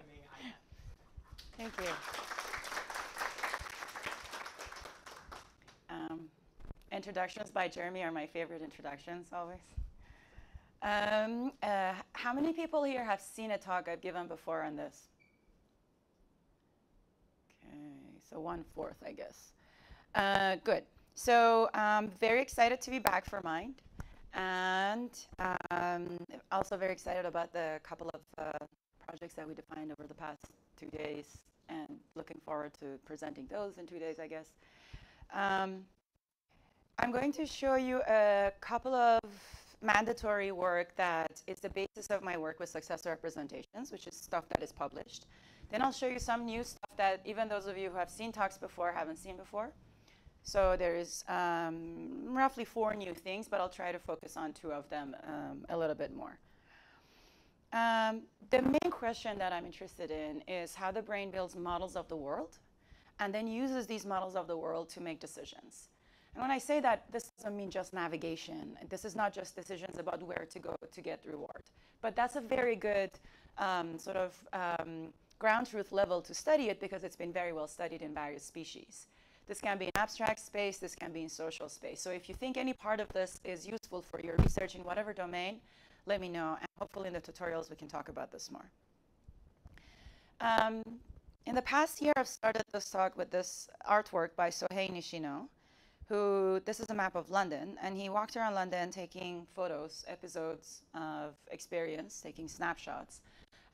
welcoming I am. Thank you. Introductions by Jeremy are my favorite introductions always. How many people here have seen a talk I've given before on this? Okay, so 1/4, I guess. Good. So I'm very excited to be back for mine. And also very excited about the couple of projects that we defined over the past 2 days, and looking forward to presenting those in 2 days, I guess. I'm going to show you a couple of mandatory work that is the basis of my work with successor representations, which is stuff that is published. Then I'll show you some new stuff that even those of you who have seen talks before haven't seen before. So there's roughly 4 new things, but I'll try to focus on 2 of them a little bit more. The main question that I'm interested in is how the brain builds models of the world and then uses these models of the world to make decisions. And when I say that, this doesn't mean just navigation. This is not just decisions about where to go to get reward. But that's a very good sort of ground truth level to study it, because it's been very well studied in various species. This can be in abstract space. This can be in social space. So if you think any part of this is useful for your research in whatever domain, let me know. And hopefully in the tutorials, we can talk about this more. In the past year, I've started this talk with this artwork by Sohei Nishino, who, this is a map of London, and he walked around London taking photos, episodes of experience, taking snapshots.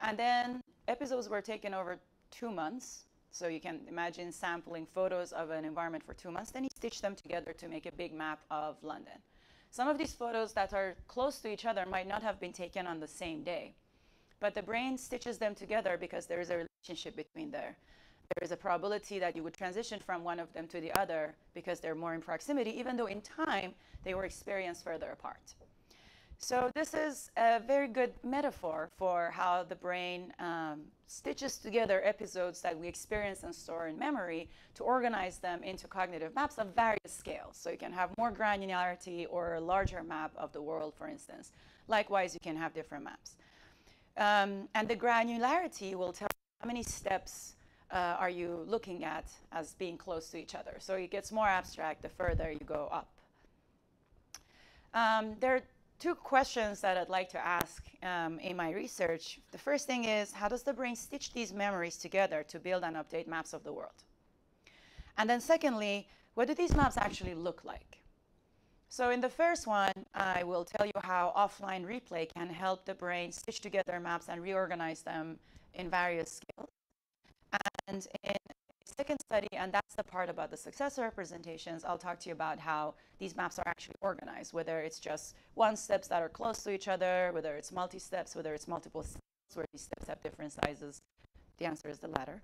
And then episodes were taken over 2 months. So you can imagine sampling photos of an environment for 2 months. Then he stitched them together to make a big map of London. Some of these photos that are close to each other might not have been taken on the same day. But the brain stitches them together because there is a relationship between there. There is a probability that you would transition from one of them to the other because they're more in proximity, even though in time they were experienced further apart. So this is a very good metaphor for how the brain stitches together episodes that we experience and store in memory to organize them into cognitive maps of various scales. So you can have more granularity or a larger map of the world, for instance. Likewise, you can have different maps. And the granularity will tell you how many steps are you looking at as being close to each other. So it gets more abstract the further you go up. There are 2 questions that I'd like to ask in my research. The first thing is, how does the brain stitch these memories together to build and update maps of the world? And then secondly, what do these maps actually look like? So in the first one, I will tell you how offline replay can help the brain stitch together maps and reorganize them in various scales. And in the second study, and that's the part about the successor representations, I'll talk to you about how these maps are actually organized, whether it's just 1 steps that are close to each other, whether it's multi-steps, whether it's multiple steps, where these steps have different sizes. The answer is the latter.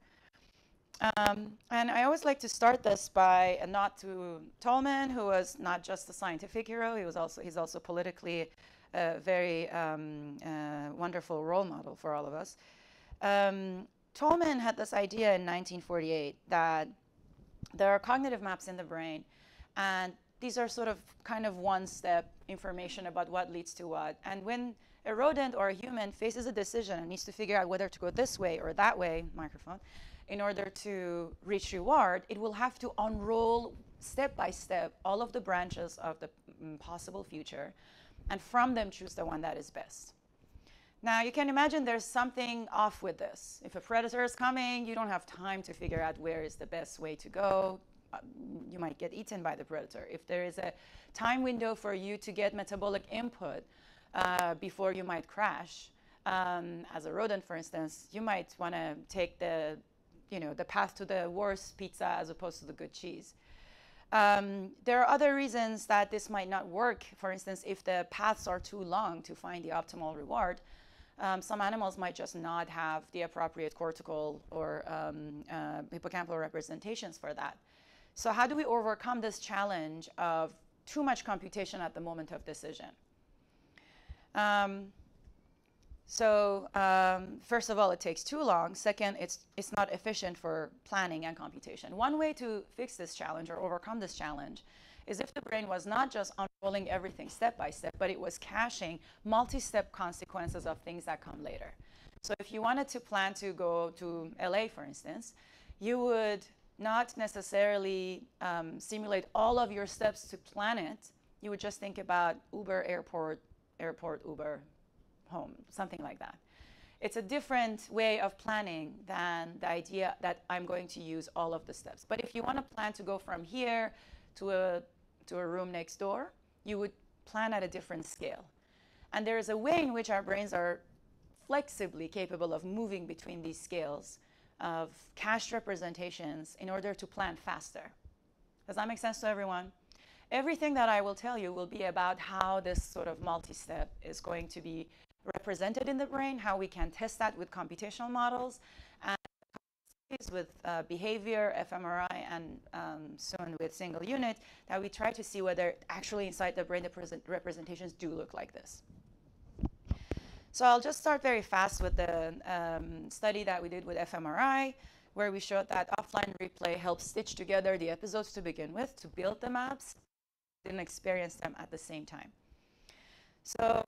And I always like to start this by a nod to Tolman, who was not just a scientific hero, he's also politically a very wonderful role model for all of us. Tolman had this idea in 1948 that there are cognitive maps in the brain, and these are sort of kind of 1-step information about what leads to what. And when a rodent or a human faces a decision and needs to figure out whether to go this way or that way, microphone, in order to reach reward, it will have to unroll step by step all of the branches of the possible future, and from them choose the one that is best. Now, you can imagine there's something off with this. If a predator is coming, you don't have time to figure out where is the best way to go. You might get eaten by the predator. If there is a time window for you to get metabolic input before you might crash, as a rodent, for instance, you might want to take the path to the worst pizza as opposed to the good cheese. There are other reasons that this might not work. For instance, if the paths are too long to find the optimal reward, some animals might just not have the appropriate cortical or hippocampal representations for that. So how do we overcome this challenge of too much computation at the moment of decision? First of all, it takes too long. Second, it's not efficient for planning and computation. One way to fix this challenge or overcome this challenge is if the brain was not just controlling everything step by step, but it was caching multi-step consequences of things that come later. So if you wanted to plan to go to LA, for instance, you would not necessarily simulate all of your steps to plan it. You would just think about Uber, airport, airport, Uber, home, something like that. It's a different way of planning than the idea that I'm going to use all of the steps. But if you want to plan to go from here to a room next door, you would plan at a different scale. And there is a way in which our brains are flexibly capable of moving between these scales of cached representations in order to plan faster. Does that make sense to everyone? Everything that I will tell you will be about how this sort of multi-step is going to be represented in the brain, how we can test that with computational models, and with behavior, fMRI, and soon with single unit, that we try to see whether actually inside the brain the representations do look like this. So I'll just start very fast with the study that we did with fMRI, where we showed that offline replay helps stitch together the episodes to begin with, to build the maps, and experience them at the same time. So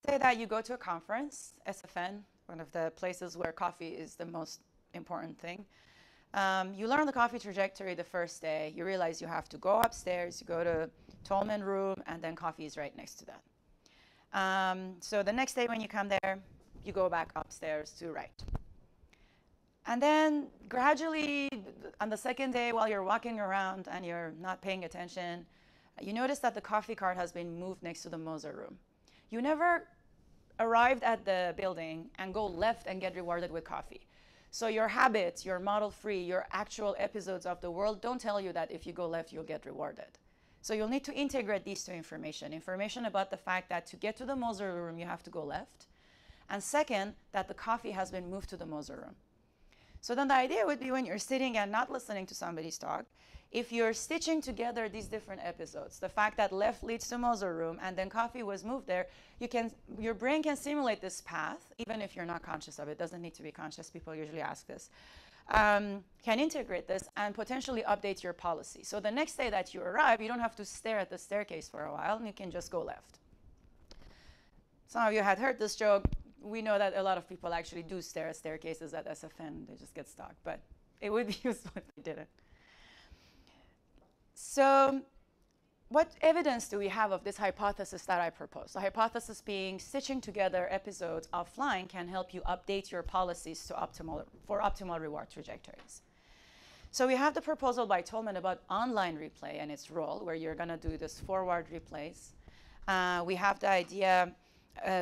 say that you go to a conference, SFN, one of the places where coffee is the most important thing. You learn the coffee trajectory the first day. You realize you have to go upstairs, you go to Tolman room, and then coffee is right next to that. So the next day when you come there, you go back upstairs to write. And then gradually, on the second day, while you're walking around and you're not paying attention, you notice that the coffee cart has been moved next to the Moser room. You never arrived at the building and go left and get rewarded with coffee. So your habits, your model-free, your actual episodes of the world don't tell you that if you go left, you'll get rewarded. So you'll need to integrate these two information about the fact that to get to the Moser room, you have to go left. And second, that the coffee has been moved to the Moser room. So then the idea would be when you're sitting and not listening to somebody's talk, if you're stitching together these different episodes, the fact that left leads to Moser room and then coffee was moved there, your brain can simulate this path, even if you're not conscious of it. It doesn't need to be conscious. People usually ask this. Can integrate this and potentially update your policy. So the next day that you arrive, you don't have to stare at the staircase for a while, and you can just go left. Some of you had heard this joke. We know that a lot of people actually do stare at staircases at SFN. They just get stuck, but it would be useful if they didn't. So what evidence do we have of this hypothesis that I proposed? The hypothesis being stitching together episodes offline can help you update your policies to for optimal reward trajectories. So we have the proposal by Tolman about online replay and its role, where you're going to do this forward replays. We have the idea,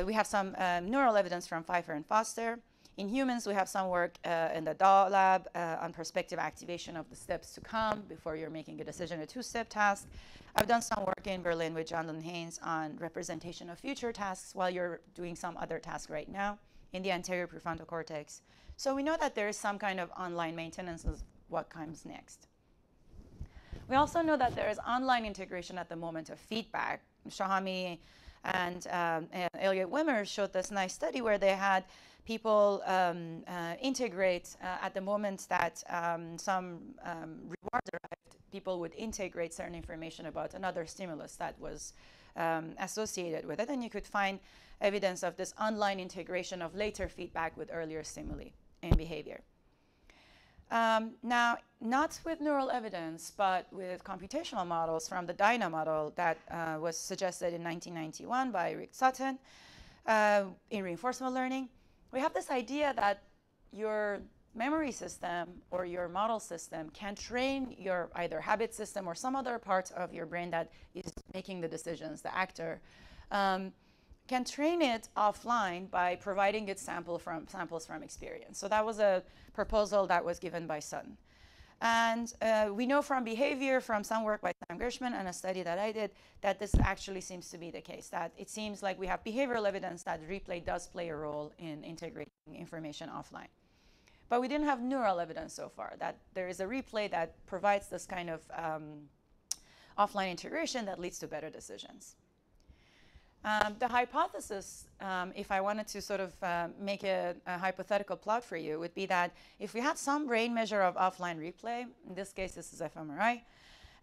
we have some neural evidence from Pfeiffer and Foster. In humans, we have some work in the DAW lab on perspective activation of the steps to come before you're making a decision, a two-step task. I've done some work in Berlin with John Haynes on representation of future tasks while you're doing some other task right now in the anterior prefrontal cortex. So we know that there is some kind of online maintenance of what comes next. We also know that there is online integration at the moment of feedback. Shahami and Elliot Wimmer showed this nice study where they had people integrate at the moment that some reward arrived, people would integrate certain information about another stimulus that was associated with it. And you could find evidence of this online integration of later feedback with earlier stimuli in behavior. Now, not with neural evidence, but with computational models from the DINA model that was suggested in 1991 by Rick Sutton in reinforcement learning. We have this idea that your memory system or your model system can train your either habit system or some other part of your brain that is making the decisions, the actor, can train it offline by providing it samples from experience. So that was a proposal that was given by Sutton. And we know from behavior, from some work by Sam Gershman and a study that I did, that this actually seems to be the case, that it seems like we have behavioral evidence that replay does play a role in integrating information offline. But we didn't have neural evidence so far, that there is a replay that provides this kind of offline integration that leads to better decisions. The hypothesis, if I wanted to sort of make a hypothetical plot for you, would be that if we had some brain measure of offline replay, in this case this is fMRI,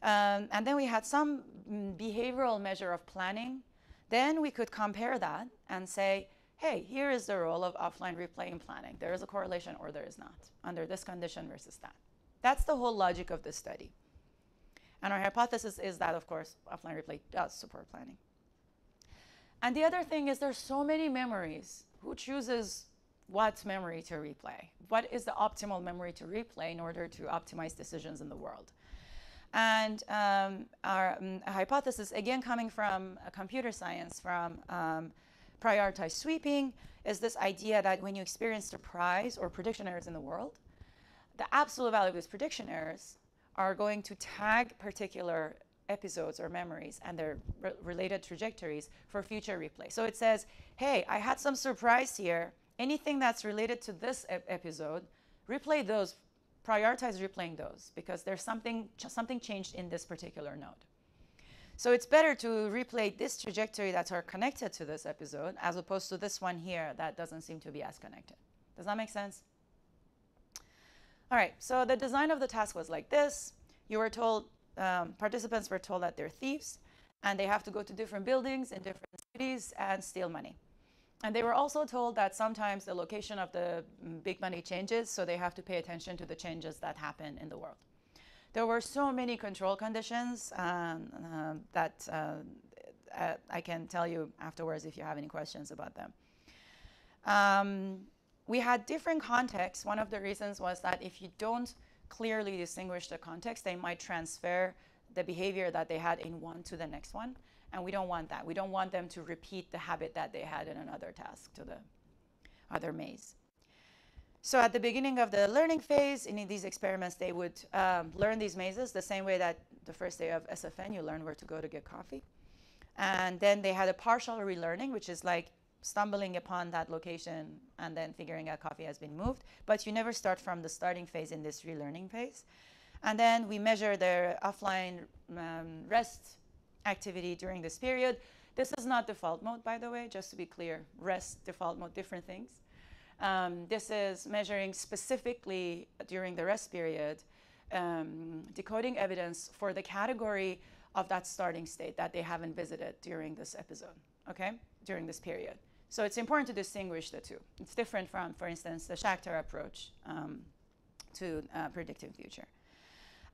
And then we had some behavioral measure of planning. Then we could compare that and say, hey, here is the role of offline replay in planning. There is a correlation or there is not under this condition versus that. That's the whole logic of this study. And our hypothesis is that, of course, offline replay does support planning. And the other thing is there's so many memories. Who chooses what memory to replay? What is the optimal memory to replay in order to optimize decisions in the world? And our hypothesis, again coming from computer science, from prioritized sweeping, is this idea that when you experience surprise or prediction errors in the world, the absolute value of these prediction errors are going to tag particular episodes or memories and their related trajectories for future replay. So it says, hey, I had some surprise here. Anything that's related to this episode, replay those, prioritize replaying those, because there's something changed in this particular node. So it's better to replay this trajectory that are connected to this episode as opposed to this one here that doesn't seem to be as connected. Does that make sense? All right, so the design of the task was like this. You were told, participants were told that they're thieves and they have to go to different buildings in different cities and steal money. And they were also told that sometimes the location of the big money changes, so they have to pay attention to the changes that happen in the world. There were so many control conditions that I can tell you afterwards if you have any questions about them. We had different contexts. One of the reasons was that if you don't clearly distinguish the context, they might transfer the behavior that they had in one to the next one. And we don't want that. We don't want them to repeat the habit that they had in another task to the other maze. So at the beginning of the learning phase, in these experiments, they would learn these mazes the same way that the first day of SFN, you learn where to go to get coffee. And then they had a partial relearning, which is like stumbling upon that location and then figuring out coffee has been moved. But you never start from the starting phase in this relearning phase. And then we measure their offline rest activity during this period. This is not default mode, by the way, just to be clear. Rest, default mode, different things. This is measuring specifically during the rest period, decoding evidence for the category of that starting state that they haven't visited during this episode, okay, during this period. So it's important to distinguish the two. It's different from, for instance, the Schachter approach to predictive future.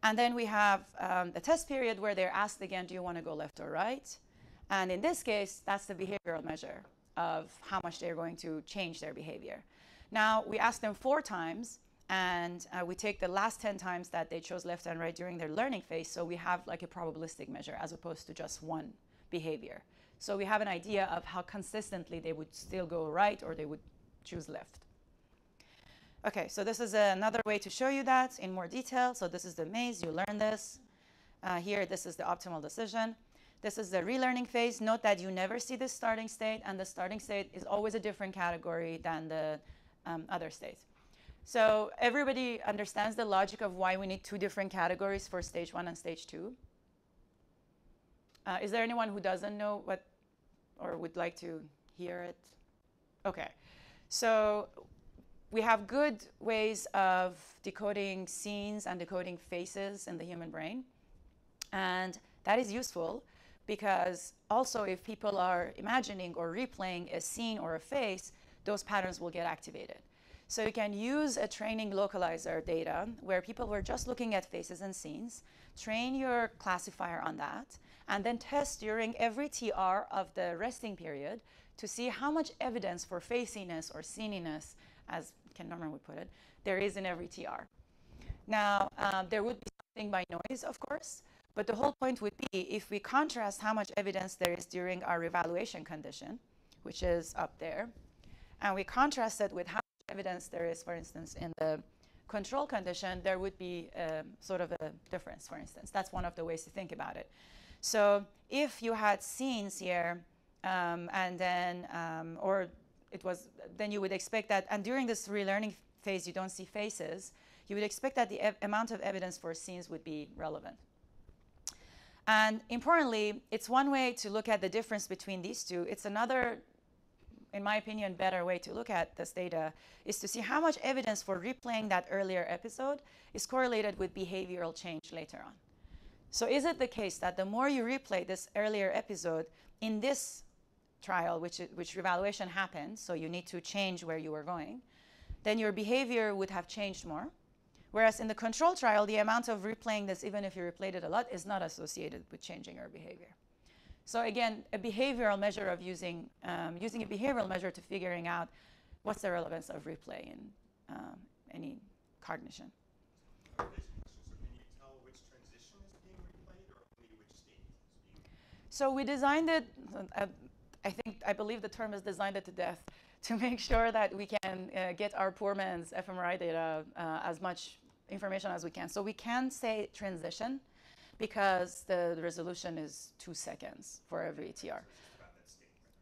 And then we have the test period where they're asked again, do you want to go left or right? And in this case, that's the behavioral measure of how much they're going to change their behavior. Now, we ask them 4 times, and we take the last 10 times that they chose left and right during their learning phase, so we have like a probabilistic measure as opposed to just one behavior. So we have an idea of how consistently they would still go right or they would choose left. Okay, so this is another way to show you that in more detail. So this is the maze, you learn this. Here, this is the optimal decision. This is the relearning phase. Note that you never see the starting state, and the starting state is always a different category than the other states. So everybody understands the logic of why we need 2 different categories for stage 1 and stage 2. Is there anyone who doesn't know what, or would like to hear it? Okay, so we have good ways of decoding scenes and decoding faces in the human brain. And that is useful because also if people are imagining or replaying a scene or a face, those patterns will get activated. So you can use a training localizer data where people were just looking at faces and scenes, train your classifier on that, and then test during every TR of the resting period to see how much evidence for faciness or sceniness, as Ken Norman would put it, there is in every TR. Now, there would be something by noise, of course, but the whole point would be if we contrast how much evidence there is during our evaluation condition, which is up there, and we contrast it with how much evidence there is, for instance, in the control condition, there would be sort of a difference, for instance. That's one of the ways to think about it. So if you had scenes here, and then, or it was, then you would expect that, and during this relearning phase, you don't see faces, you would expect that the amount of evidence for scenes would be relevant. And importantly, it's one way to look at the difference between these two. It's another, in my opinion, better way to look at this data is to see how much evidence for replaying that earlier episode is correlated with behavioral change later on. So is it the case that the more you replay this earlier episode in this trial, which reevaluation happened, so you need to change where you were going, then your behavior would have changed more. Whereas in the control trial, the amount of replaying this, even if you replayed it a lot, is not associated with changing your behavior. So again, a behavioral measure of using a behavioral measure to figuring out what's the relevance of replay in any cognition. So can you tell which transition is being replayed or only which state is being replayed? So we designed it, I believe the term is designed it to death, to make sure that we can get our poor man's fMRI data as much information as we can. So we can say transition because the resolution is 2 seconds for every TR.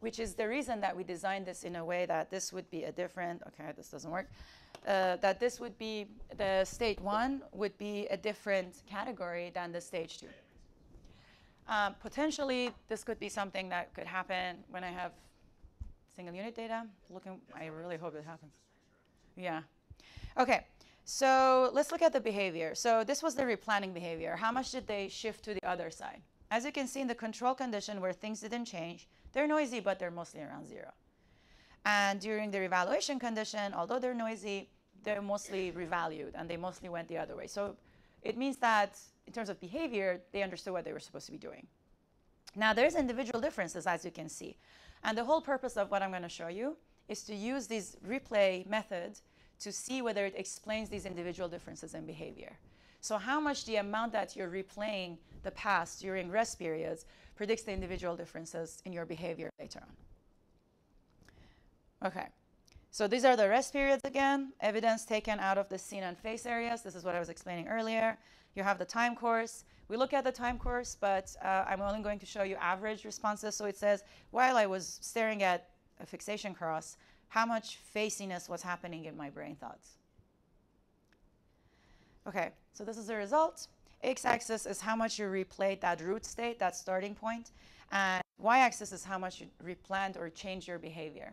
Which is the reason that we designed this in a way that this would be a different, okay, this doesn't work, that this would be, the state 1 would be a different category than the stage 2. Potentially, this could be something that could happen when I have single unit data. I really hope it happens. Yeah. Okay, so let's look at the behavior. So this was the replanning behavior. How much did they shift to the other side? As you can see in the control condition where things didn't change, they're noisy, but they're mostly around 0. And during the revaluation condition, although they're noisy, they're mostly revalued, and they mostly went the other way. So it means that in terms of behavior, they understood what they were supposed to be doing. Now, there's individual differences, as you can see. And the whole purpose of what I'm going to show you is to use this replay method to see whether it explains these individual differences in behavior. So how much the amount that you're replaying the past during rest periods predicts the individual differences in your behavior later on. Okay, so these are the rest periods again, evidence taken out of the scene and face areas. This is what I was explaining earlier. You have the time course. We look at the time course, but I'm only going to show you average responses. So it says, while I was staring at a fixation cross, how much faciness was happening in my brain thoughts. Okay, so this is the result. X-axis is how much you replayed that root state, that starting point. And y-axis is how much you replanned or changed your behavior.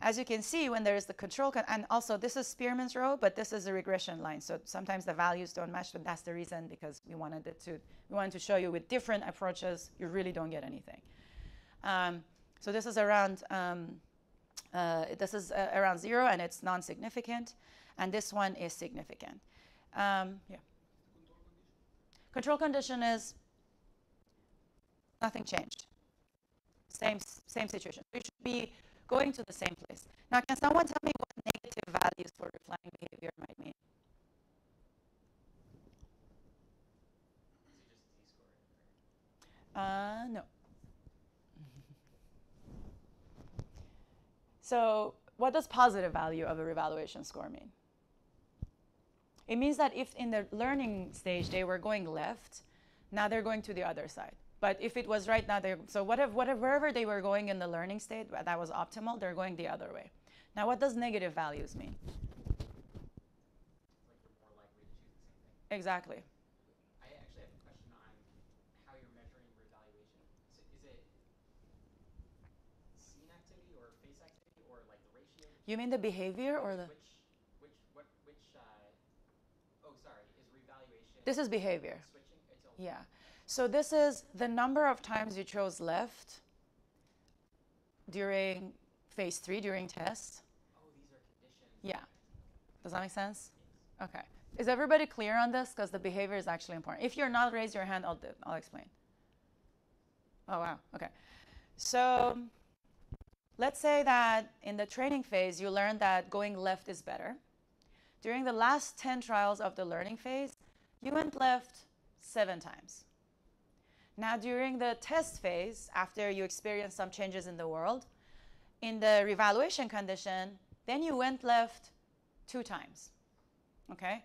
As you can see, when there is the control, and also this is Spearman's rho, but this is a regression line. So sometimes the values don't match, but that's the reason, because we wanted to show you with different approaches, you really don't get anything. So this is around around 0, and it's non-significant, and this one is significant. Yeah. Control condition is nothing changed. Same situation. We should be going to the same place. Now, can someone tell me what negative values for replanning behavior might mean? No. So what does positive value of a revaluation score mean? It means that if in the learning stage they were going left, now they're going to the other side. But if it was right now, so wherever they were going in the learning state that was optimal, they're going the other way. Now, what does negative values mean? Like you're more likely to choose the same thing. Exactly. I actually have a question on how you're measuring reevaluation. So is it scene activity or face activity or like the ratio? You mean the behavior or the? Is reevaluation? This is behavior. Switching? Yeah. So this is the number of times you chose left during phase 3, during test. Oh, these are conditions. Yeah. Does that make sense? Yes. Okay. Is everybody clear on this? Because the behavior is actually important. If you're not, raise your hand. I'll explain. Oh, wow. Okay. So let's say that in the training phase, you learned that going left is better. During the last 10 trials of the learning phase, you went left 7 times. Now, during the test phase, after you experience some changes in the world, in the revaluation condition, then you went left 2 times. Okay?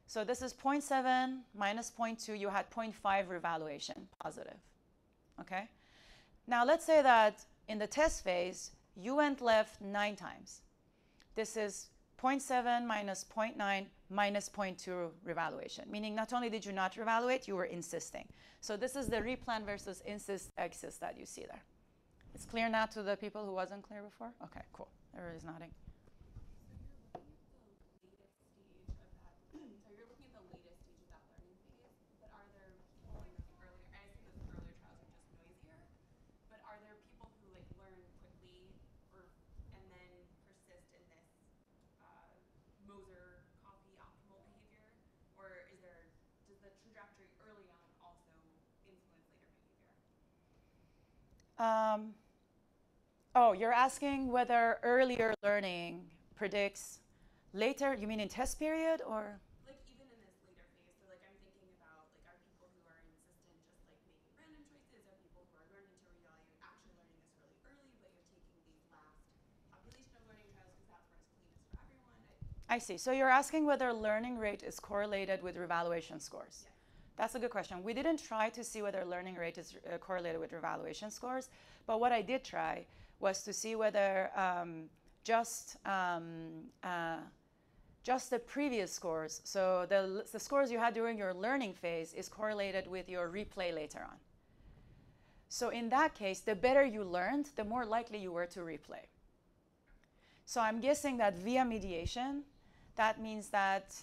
So this is 0.7 minus 0.2. You had 0.5 revaluation, positive. Okay? Now, let's say that in the test phase, you went left 9 times. This is 0.7 minus 0.9 minus 0.2 revaluation, meaning not only did you not revaluate, you were insisting. So this is the replan versus insist axis that you see there. It's clear now to the people who wasn't clear before? Okay, cool. Everybody's nodding. So you're looking at the latest stage of that learning phase, but are there people in the, Oh, you're asking whether earlier learning predicts later? You mean in test period or? Like even in this later phase, so like I'm thinking about like are people who are insistent just like making random choices, are people who are learning to reevaluate actually learning this really early, but you're taking these last population of learning trials because that's where it's cleanest for everyone. I see. So you're asking whether learning rate is correlated with revaluation scores. Yes. That's a good question. We didn't try to see whether learning rate is correlated with revaluation scores, but what I did try was to see whether just the previous scores, so the scores you had during your learning phase, is correlated with your replay later on. So in that case, the better you learned, the more likely you were to replay. So I'm guessing that via mediation, that means that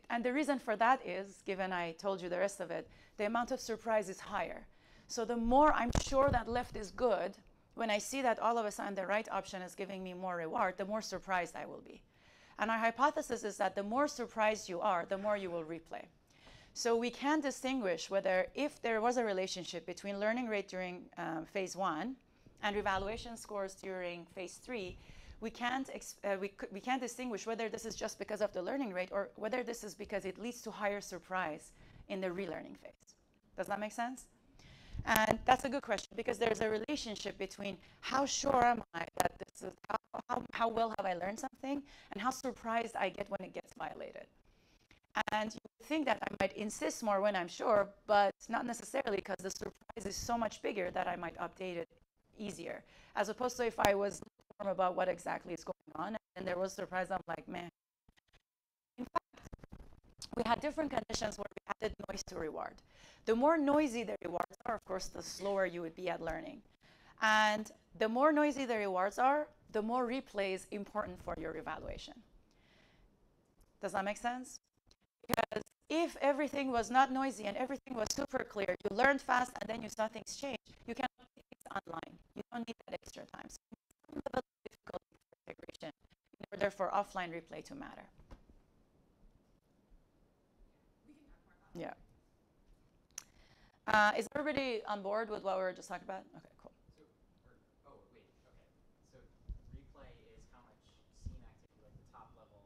and the reason for that is, given I told you the rest of it, the amount of surprise is higher. So the more I'm sure that left is good, when I see that all of a sudden the right option is giving me more reward, the more surprised I will be. And our hypothesis is that the more surprised you are, the more you will replay. So we can distinguish whether if there was a relationship between learning rate during phase 1 and revaluation scores during phase 3, we can't distinguish whether this is just because of the learning rate or whether this is because it leads to higher surprise in the relearning phase. Does that make sense? And that's a good question because there's a relationship between how sure am I that this is, how well have I learned something, and how surprised I get when it gets violated. And you would think that I might insist more when I'm sure, but not necessarily, because the surprise is so much bigger that I might update it easier. As opposed to if I was informed about what exactly is going on and there was surprise, I'm like, man. In fact, we had different conditions where we added noise to reward. The more noisy the rewards are, of course, the slower you would be at learning. And the more noisy the rewards are, the more replay is important for your evaluation. Does that make sense? Because if everything was not noisy and everything was super clear, you learned fast and then you saw things change, you can update things online. You don't need that extra time. So some level of difficulty for integration in order for offline replay to matter. We can talk more about that. Yeah. Is everybody on board with what we were just talking about? Okay, cool. So, wait, okay. So replay is how much scene activity, like the top level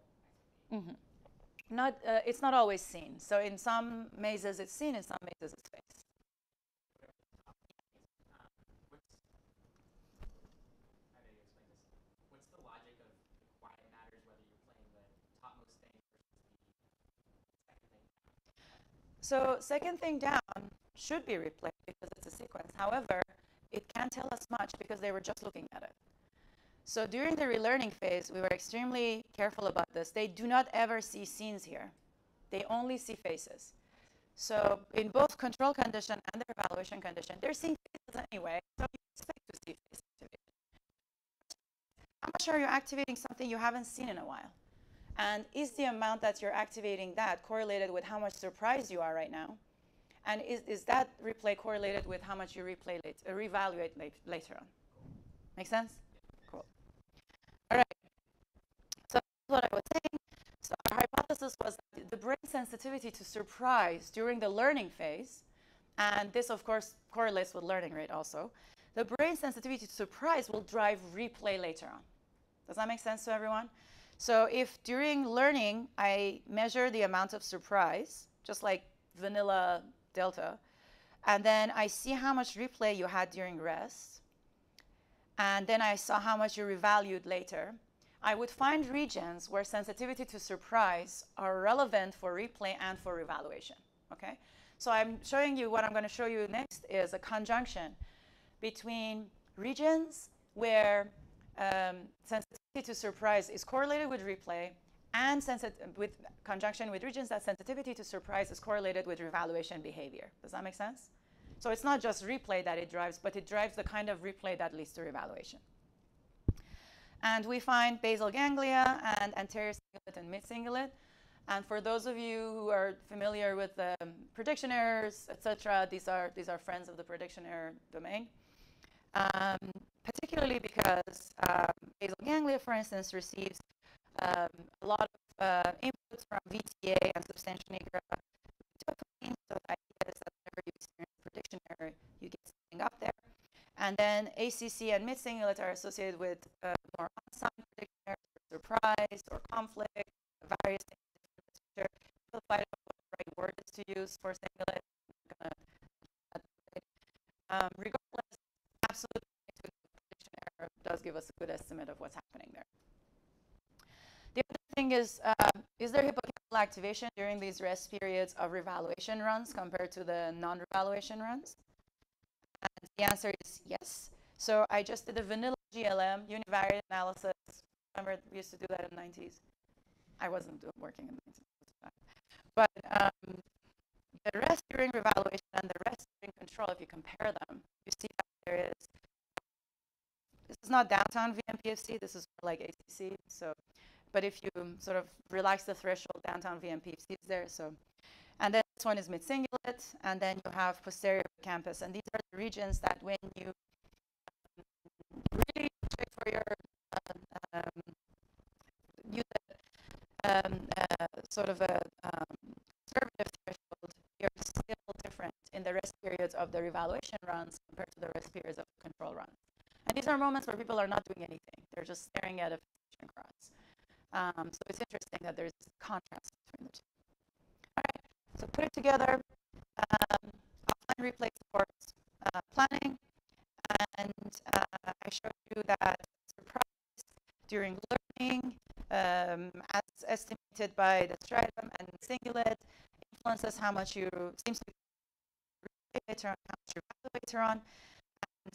activity. Mm-hmm. It's not always seen. So in some mazes it's seen, in some mazes it's faced. How do you explain this? What's the logic of why it matters whether you're playing the topmost thing versus the second thing down? So second thing down should be replayed because it's a sequence. However, it can't tell us much because they were just looking at it. So during the relearning phase, we were extremely careful about this. They do not ever see scenes here. They only see faces. So in both control condition and the evaluation condition, they're seeing faces anyway, so you expect to see face activity. How much are you activating something you haven't seen in a while? And is the amount that you're activating that correlated with how much surprised you are right now? And is that replay correlated with how much you reevaluate later on? Make sense? Cool. All right. So that's what I was saying. So our hypothesis was that the brain sensitivity to surprise during the learning phase, and this, of course, correlates with learning rate also, the brain sensitivity to surprise will drive replay later on. Does that make sense to everyone? So if during learning I measure the amount of surprise, just like vanilla delta, and then I see how much replay you had during rest, and then I saw how much you revalued later, I would find regions where sensitivity to surprise are relevant for replay and for revaluation. Okay? So I'm showing you, what I'm going to show you next is a conjunction between regions where sensitivity to surprise is correlated with replay, and with conjunction with regions that sensitivity to surprise is correlated with revaluation behavior. Does that make sense? So it's not just replay that it drives, but it drives the kind of replay that leads to revaluation. And we find basal ganglia and anterior cingulate and mid-cingulate. And for those of you who are familiar with prediction errors, etc., these are friends of the prediction error domain. Particularly because basal ganglia, for instance, receives a lot of inputs from VTA and substantia nigra dopamine. So the idea is that whenever you experience prediction error, you get something up there. And then ACC and mid-singlet are associated with more unsigned prediction errors, or surprise, or conflict, various things. People fight about what the right word is to use for singlet. Regardless, absolute prediction error does give us a good estimate of what's happening there. The other thing is there hippocampal activation during these rest periods of revaluation runs compared to the non-revaluation runs? And the answer is yes. So I just did a vanilla GLM, univariate analysis. Remember, we used to do that in the 90s. I wasn't working in the 90s. But the rest during revaluation and the rest during control, if you compare them, you see that there is, this is not downtown VMPFC, this is more like ACC. So, but if you sort of relax the threshold, downtown VMPFC is there. So, and then this one is mid-singlet, and then you have posterior campus. And these are the regions that when you really check for your use sort of a conservative threshold, you're still different in the rest periods of the revaluation runs compared to the rest periods of the control runs. And these are moments where people are not doing anything. They're just staring at a fixation cross. So it's interesting that there's contrast between the two. All right, so put it together. Offline replay supports planning. And I showed you that surprise during learning, as estimated by the striatum and singlet, influences how much you seems to be later on, how much you evaluate later on. And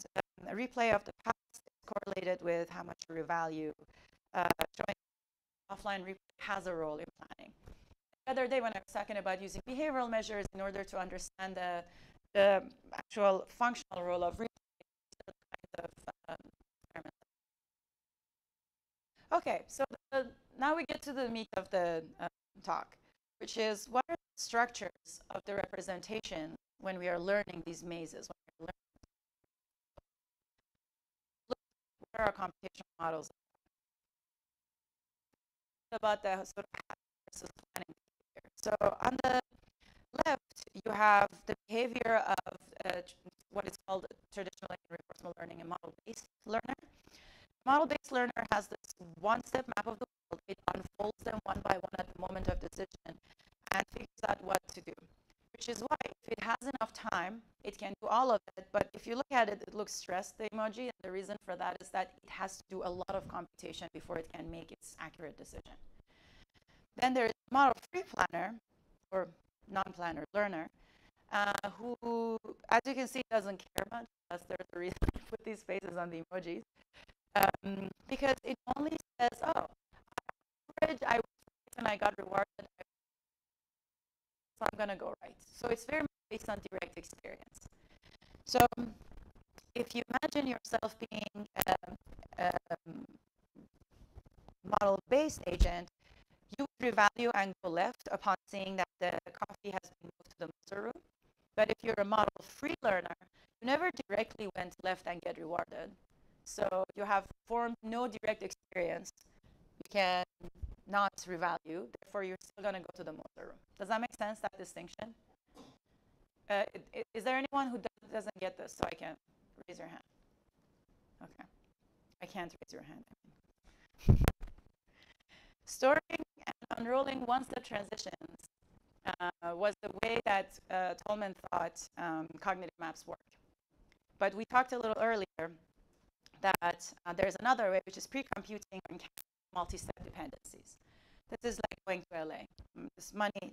a replay of the past is correlated with how much you revalue, showing offline replay has a role in planning. The other day when I was talking about using behavioral measures in order to understand the actual functional role of replay, okay, so now we get to the meat of the talk, which is what are the structures of the representation when we are learning these mazes? When we're learning, what are our computational models about the sort of versus planning behavior? So on the left, you have the behavior of what is called traditional reinforcement learning and model-based learner. Model-based learner has this one-step map of the world. It unfolds them one by one at the moment of decision and figures out what to do, which is why if it has enough time, it can do all of it. But if you look at it, it looks stressed, the emoji. And the reason for that is that it has to do a lot of computation before it can make its accurate decision. Then there is model-free planner, or non-planner learner, who, as you can see, doesn't care much. That's the reason I put these faces on the emojis. Because it only says, oh, I was right and I got rewarded, so I'm going to go right. So it's very much based on direct experience. So if you imagine yourself being a model-based agent, you would revalue and go left upon seeing that the coffee has been moved to the muster room. But if you're a model-free learner, you never directly went left and get rewarded. So you have formed no direct experience. You can not revalue. Therefore, you're still going to go to the muster room. Does that make sense, that distinction? Is there anyone who doesn't get this, so I can raise your hand? Okay. I can't raise your hand. Storing and unrolling one-step transitions was the way that Tolman thought cognitive maps work. But we talked a little earlier that there's another way, which is pre-computing and multi-step dependencies. This is like going to LA. This money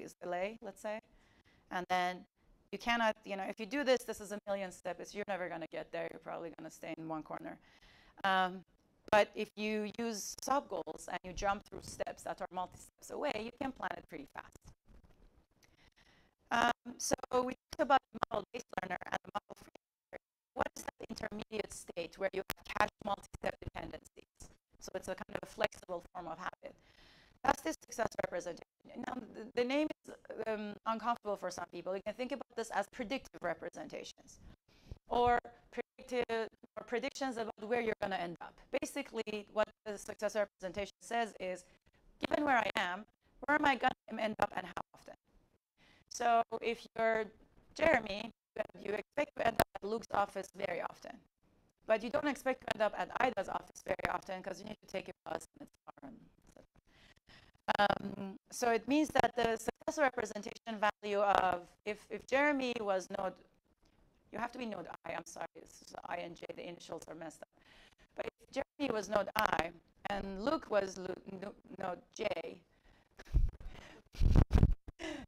is LA, let's say. And then you cannot, if you do this, this is a million steps. You're never going to get there. You're probably going to stay in one corner. But if you use sub-goals and you jump through steps that are multi-steps away, you can plan it pretty fast. So we talked about the model-based learner and the model-free learner. What is that intermediate state where you have cache multi-step dependencies? So it's a kind of a flexible form of habit. That's the successor representation. Now, the name is uncomfortable for some people. You can think about this as predictive representations, or predictions about where you're going to end up. Basically, what the successor representation says is, given where I am, where am I going to end up and how often? So if you're Jeremy, you expect to end up at Luke's office very often. But you don't expect to end up at Ida's office very often because you need to take a bus and it's far. So it means that the successor representation value of, if Jeremy was node, you have to be node I, I'm sorry, this is I and J, the initials are messed up. But if Jeremy was node I and Luke was node J,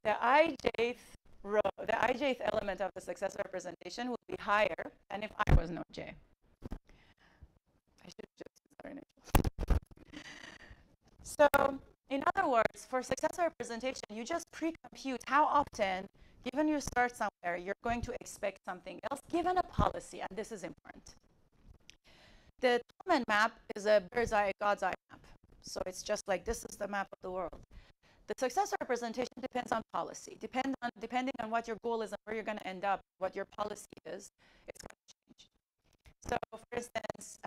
the ijth row, the ijth element of the successor representation would be higher than if I was node J. I should just use our initials. So, in other words, for successor representation, you just pre-compute how often, given you start somewhere, you're going to expect something else, given a policy, and this is important. The Tolman map is a bird's eye, God's eye map. So it's just like this is the map of the world. The successor representation depends on policy. Depending on what your goal is and where you're going to end up, what your policy is, it's going to change. So, for instance,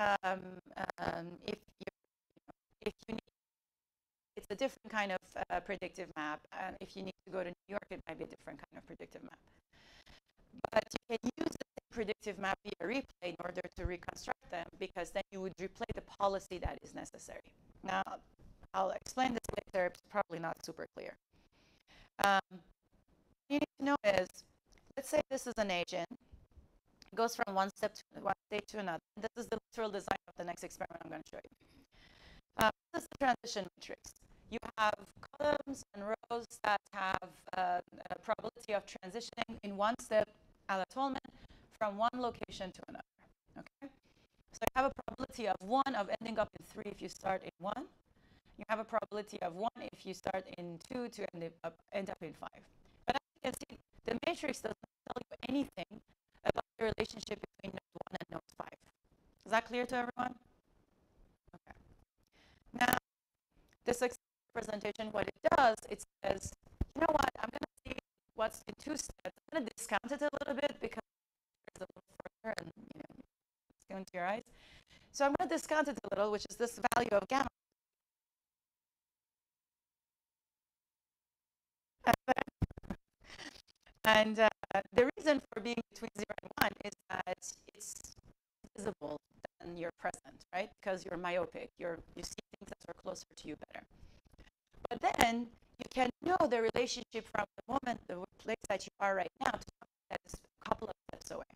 if you need, it's a different kind of predictive map. And if you need to go to New York, it might be a different kind of predictive map. But you can use the same predictive map via replay in order to reconstruct them, because then you would replay the policy that is necessary. Now, I'll explain this later. It's probably not super clear. What you need to know is, let's say this is an agent. It goes from one state to another. This is the literal design of the next experiment I'm going to show you. This is the transition matrix. You have columns and rows that have a probability of transitioning in one step, a la Tolman, from one location to another. Okay? So you have a probability of 1 of ending up in 3 if you start in 1. You have a probability of 1 if you start in 2 to end up in 5. But as you can see, the matrix does not tell you anything about the relationship between node 1 and node 5. Is that clear to everyone? Okay. Now, the successor representation, what it does, it says, you know what, I'm going to see what's in 2 steps. I'm going to discount it a little bit because it's a little further and it's going to your eyes. So I'm going to discount it a little, which is this value of gamma. And the reason for being between 0 and 1 is that it's visible than your present, right? Because you're myopic. You see things that are closer to you better. But then you can know the relationship from the moment, the place that you are right now, to something that is a couple of steps away.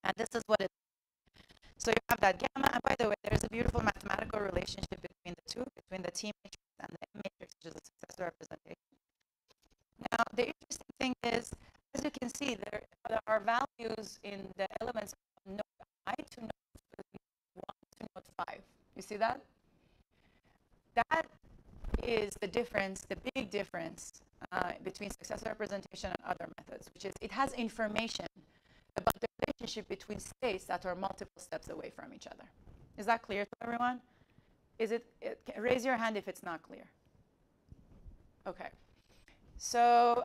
And this is what it is. So you have that gamma. And by the way, there's a beautiful mathematical relationship between the two, between the T matrix and the M matrix, which is a successor representation. Now, the interesting thing is, as you can see, there are values in the elements from node I to node 1 to node 5. You see that? That is the difference, the big difference between successor representation and other methods, which is it has information about the relationship between states that are multiple steps away from each other. Is that clear to everyone? Raise your hand if it's not clear. Okay. So,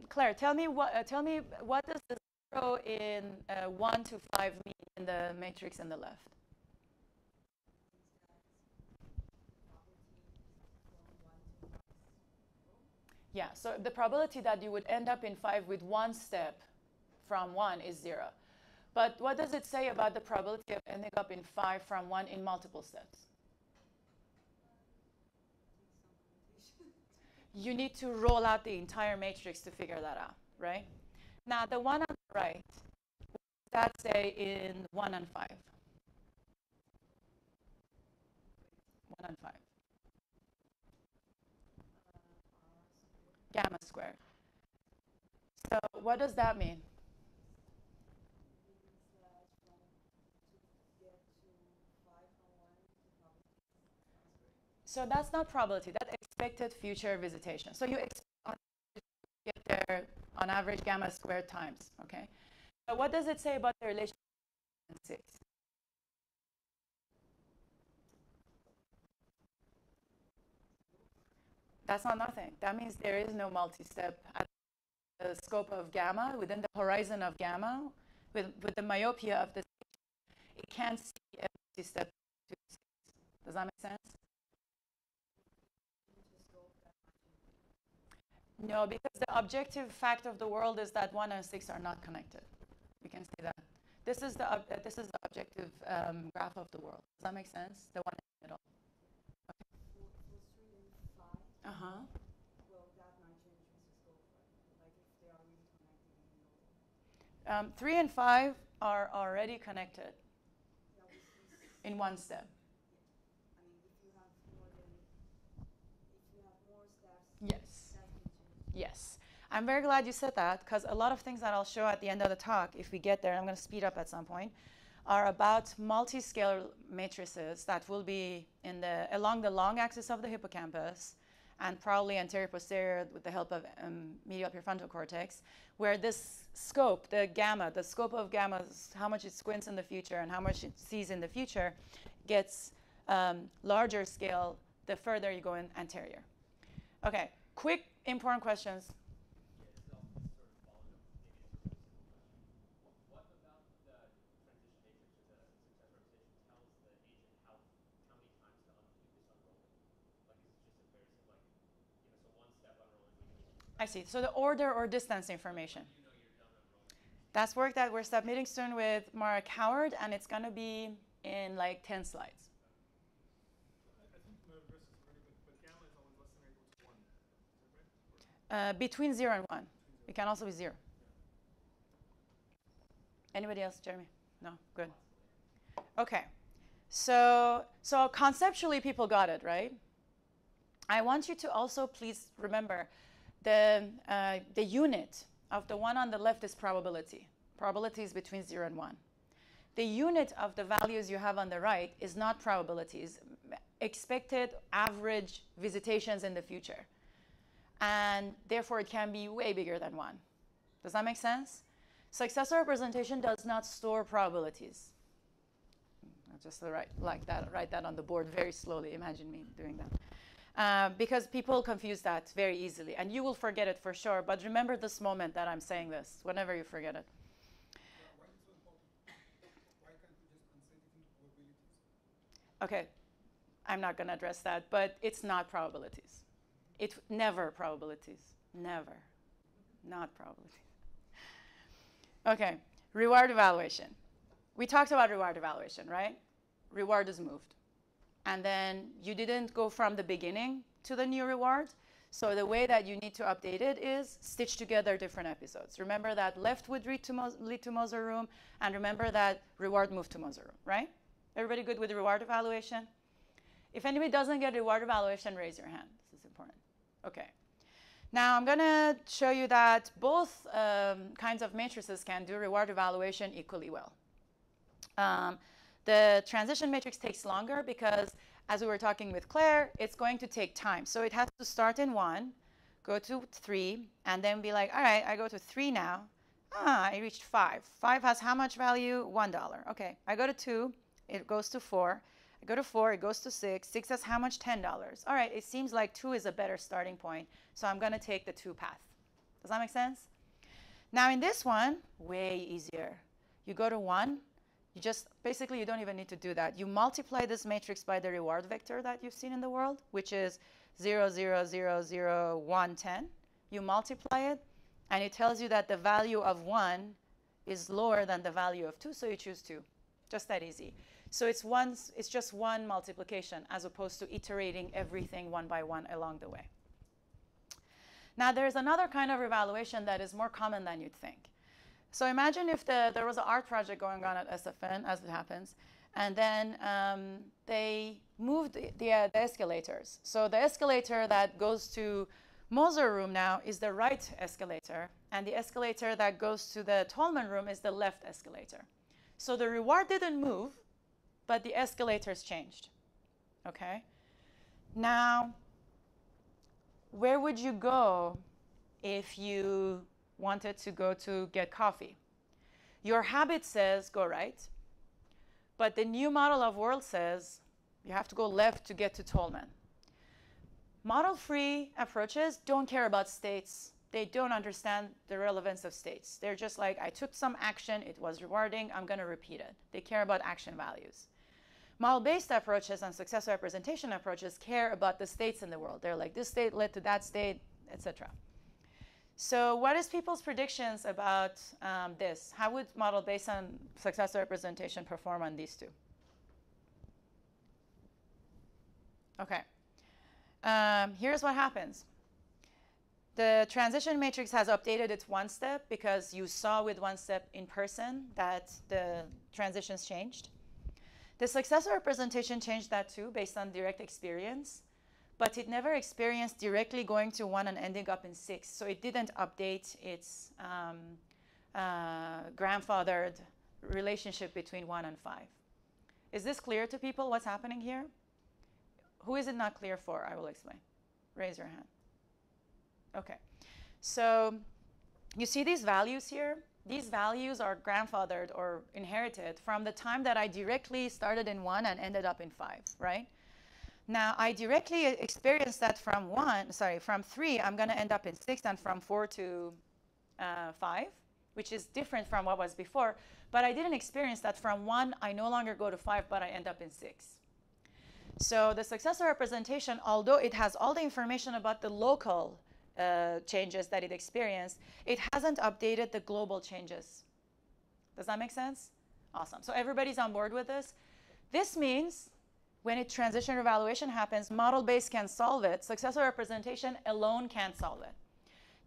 Claire, tell me what does the 0 in 1 to 5 mean in the matrix on the left? Yeah, so the probability that you would end up in 5 with 1 step from 1 is 0. But what does it say about the probability of ending up in 5 from 1 in multiple steps? You need to roll out the entire matrix to figure that out, right? Now, the one on the right, what does that say in 1 and 5? 1 and 5. Gamma squared. So what does that mean? So that's not probability, that's expected future visitation. So you expect to get there on average gamma squared times, okay? But what does it say about the relationship between 6? That's not nothing. That means there is no multi-step at the scope of gamma, within the horizon of gamma, with the myopia of the it can't see a multi-step. Does that make sense? No, because the objective fact of the world is that 1 and 6 are not connected. You can see that. This is the objective graph of the world. Does that make sense? The one in the middle. Okay. For 3 and 5, Uh-huh. well, that might change with the scope, right? Like if they are really connected in the 3 and 5 are already connected yeah, with this, in one step. I mean, if you have more steps, Yes. that can change. Yes. I'm very glad you said that, because a lot of things that I'll show at the end of the talk, if we get there, I'm going to speed up at some point, are about multi-scale matrices that will be along the long axis of the hippocampus and probably anterior-posterior with the help of medial prefrontal cortex, where this scope, the scope of gamma, how much it squints in the future and how much it sees in the future, gets larger scale the further you go in anterior. Okay, quick important questions. I see. So the order or distance information. That's work that we're submitting soon with Mark Howard, and it's going to be in like 10 slides. I think the reverse is very good, but gamma is always less than or equal to 1. Is that right? Between 0 and 1. It can also be 0. Anybody else, Jeremy? No? Good. Okay. So conceptually, people got it, right? I want you to also please remember the unit of the one on the left is probability. Probability is between 0 and 1. The unit of the values you have on the right is not probabilities, expected average visitations in the future. And therefore, it can be way bigger than 1. Does that make sense? Successor representation does not store probabilities. I'll just write that on the board very slowly. Imagine me doing that. Because people confuse that very easily. And you will forget it for sure. But remember this moment that I'm saying this, whenever you forget it. Why is it so important? Why can't we just translate it into probabilities? OK, I'm not going to address that. But it's not probabilities. It's never probabilities. Never. Not probabilities. OK, reward evaluation. We talked about reward evaluation, right? Reward is moved. And then you didn't go from the beginning to the new reward. So the way that you need to update it is stitch together different episodes. Remember that left would lead to Moser room, and remember that reward moved to Moser room, right? Everybody good with reward evaluation? If anybody doesn't get reward evaluation, raise your hand. This is important. OK. Now I'm going to show you that both kinds of matrices can do reward evaluation equally well. The transition matrix takes longer because, as we were talking with Claire, it's going to take time. So it has to start in 1, go to 3, and then be like, all right, I go to 3 now. I reached 5. 5 has how much value? $1. OK, I go to 2. It goes to 4. I go to 4. It goes to 6. 6 has how much? $10. All right, it seems like 2 is a better starting point. So I'm going to take the 2 path. Does that make sense? Now in this one, way easier. You go to 1. You just, basically, you don't even need to do that. You multiply this matrix by the reward vector that you've seen in the world, which is 0, 0, 0, 0, 1, 10. You multiply it, and it tells you that the value of 1 is lower than the value of 2, so you choose 2. Just that easy. So it's just one multiplication, as opposed to iterating everything one by one along the way. Now, there's another kind of evaluation that is more common than you'd think. So imagine if there was an art project going on at SFN, as it happens, and then they moved the escalators. So the escalator that goes to Moser room now is the right escalator, and the escalator that goes to the Tolman room is the left escalator. So the reward didn't move, but the escalators changed. OK? Now, where would you go if you wanted to go to get coffee? Your habit says go right, but the new model of world says you have to go left to get to Tolman. Model-free approaches don't care about states. They don't understand the relevance of states. They're just like, I took some action, it was rewarding, I'm going to repeat it. They care about action values. Model-based approaches and successor representation approaches care about the states in the world. They're like, this state led to that state, etc. So what is people's predictions about this? How would model based on successor representation perform on these two? Okay. Here's what happens. The transition matrix has updated its one step because you saw with one step in person that the transitions changed. The successor representation changed that too based on direct experience, but it never experienced directly going to 1 and ending up in 6. So it didn't update its grandfathered relationship between 1 and 5. Is this clear to people what's happening here? Who is it not clear for? I will explain. Raise your hand. Okay. So you see these values here? These values are grandfathered or inherited from the time that I directly started in 1 and ended up in 5, right? Now, I directly experienced that from 3, I'm going to end up in 6, and from 4 to 5, which is different from what was before. But I didn't experience that from 1, I no longer go to 5, but I end up in 6. So the successor representation, although it has all the information about the local changes that it experienced, it hasn't updated the global changes. Does that make sense? Awesome. So everybody's on board with this? This means when a transition evaluation happens, model-based can solve it. Successor representation alone can't solve it.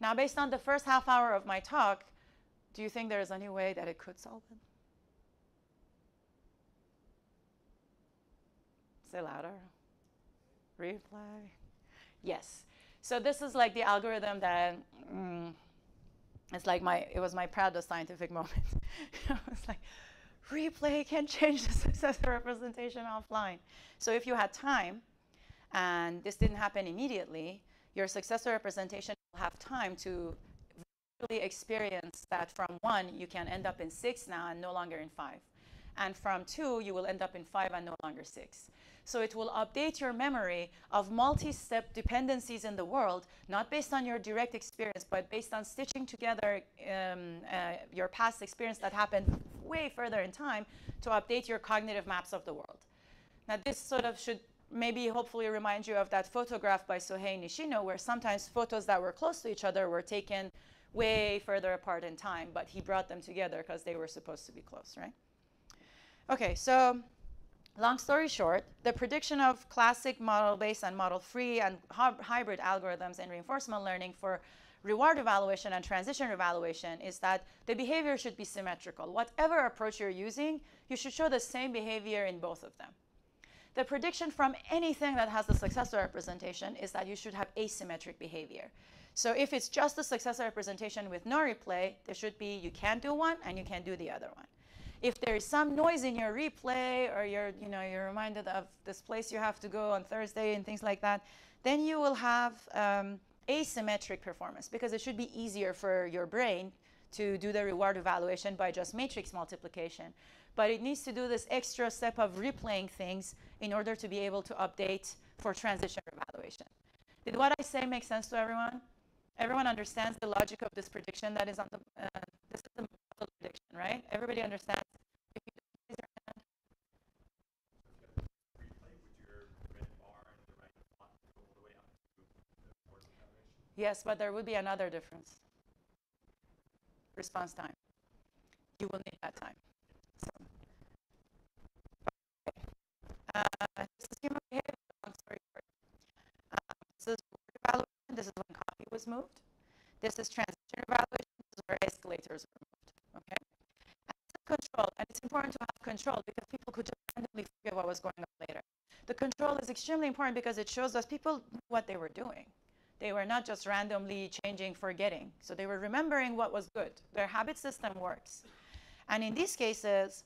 Now, based on the first half hour of my talk, do you think there is any way that it could solve it? Say louder. Reply. Yes. So this is like the algorithm that it's like it was my proudest scientific moment. It's like, replay can change the successor representation offline. So if you had time, and this didn't happen immediately, your successor representation will have time to visually experience that from 1, you can end up in 6 now and no longer in 5. And from 2, you will end up in 5 and no longer 6. So it will update your memory of multi-step dependencies in the world, not based on your direct experience, but based on stitching together your past experience that happened way further in time to update your cognitive maps of the world. Now, this sort of should maybe hopefully remind you of that photograph by Sohei Nishino, where sometimes photos that were close to each other were taken way further apart in time, but he brought them together because they were supposed to be close, right? Okay, so long story short, the prediction of classic model-based and model-free and hybrid algorithms in reinforcement learning for reward evaluation and transition evaluation is that the behavior should be symmetrical. Whatever approach you're using, you should show the same behavior in both of them. The prediction from anything that has the successor representation is that you should have asymmetric behavior. So if it's just the successor representation with no replay, there should be you can't do one and you can do the other one. If there is some noise in your replay, or you're reminded of this place you have to go on Thursday and things like that, then you will have asymmetric performance, because it should be easier for your brain to do the reward evaluation by just matrix multiplication. But it needs to do this extra step of replaying things in order to be able to update for transition evaluation. Did what I say make sense to everyone? Everyone understands the logic of this prediction that is on the, this is the model prediction, right? Everybody understands? If you don't raise your hand. Replay, would your red bar and the right font go all the way up to the board evaluation? Yes, but there would be another difference. Response time. You will need that time. So, this is human behavior, long story short. This is reward evaluation. This is when coffee was moved. This is transition evaluation. This is where escalators were moved. Okay? And this is control, and it's important to have control because people could just randomly forget what was going on later. The control is extremely important because it shows us people knew what they were doing. They were not just randomly changing, forgetting. So they were remembering what was good. Their habit system works. And in these cases,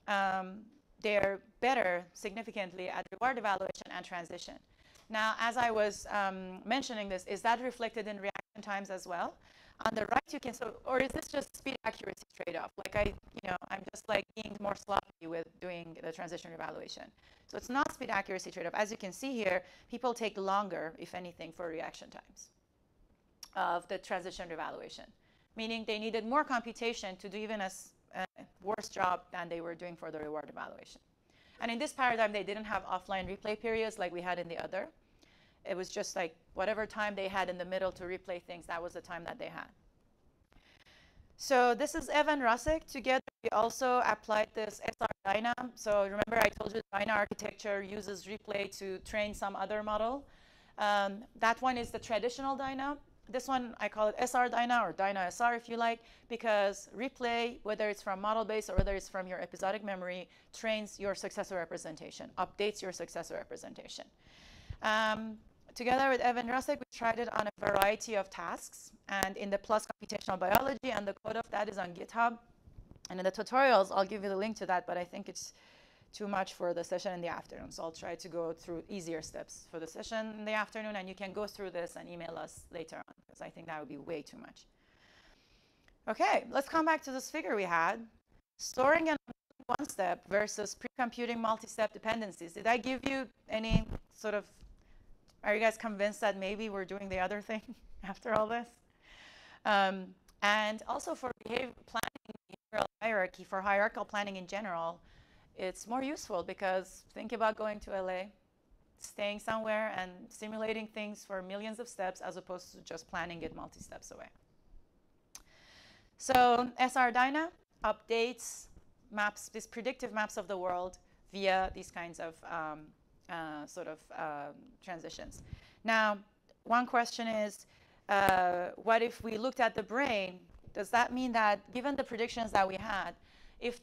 they're better significantly at reward evaluation and transition. Now, as I was mentioning this, is that reflected in reaction times as well? On the right, you can, or is this just speed accuracy trade-off? Like I'm just like being more sloppy with doing the transition evaluation. So it's not speed accuracy trade-off. As you can see here, people take longer, if anything, for reaction times of the transition evaluation, meaning they needed more computation to do even a worse job than they were doing for the reward evaluation. And in this paradigm, they didn't have offline replay periods like we had in the other. It was just like whatever time they had in the middle to replay things, that was the time that they had. So this is Evan Rusick. Together, we also applied this SR Dyna. So remember I told you the Dyna architecture uses replay to train some other model. That one is the traditional Dyna. This one, I call it SR Dyna or Dyna SR if you like, because replay, whether it's from model-based or whether it's from your episodic memory, trains your successor representation, updates your successor representation. Together with Evan Rusick, we tried it on a variety of tasks. And in the PLUS Computational Biology, and the code of that is on GitHub. And in the tutorials, I'll give you the link to that, but I think it's too much for the session in the afternoon. So I'll try to go through easier steps for the session in the afternoon, and you can go through this and email us later on, because I think that would be way too much. OK, let's come back to this figure we had. Storing and one step versus pre-computing multi-step dependencies. Did I give you any sort of, are you guys convinced that maybe we're doing the other thing after all this? And also for planning, behavioral hierarchy, for hierarchical planning in general, it's more useful because think about going to LA, staying somewhere and simulating things for millions of steps as opposed to just planning it multi-steps away. So SR Dyna updates maps, these predictive maps of the world via these kinds of transitions. Now, one question is, what if we looked at the brain? Does that mean that given the predictions that we had, if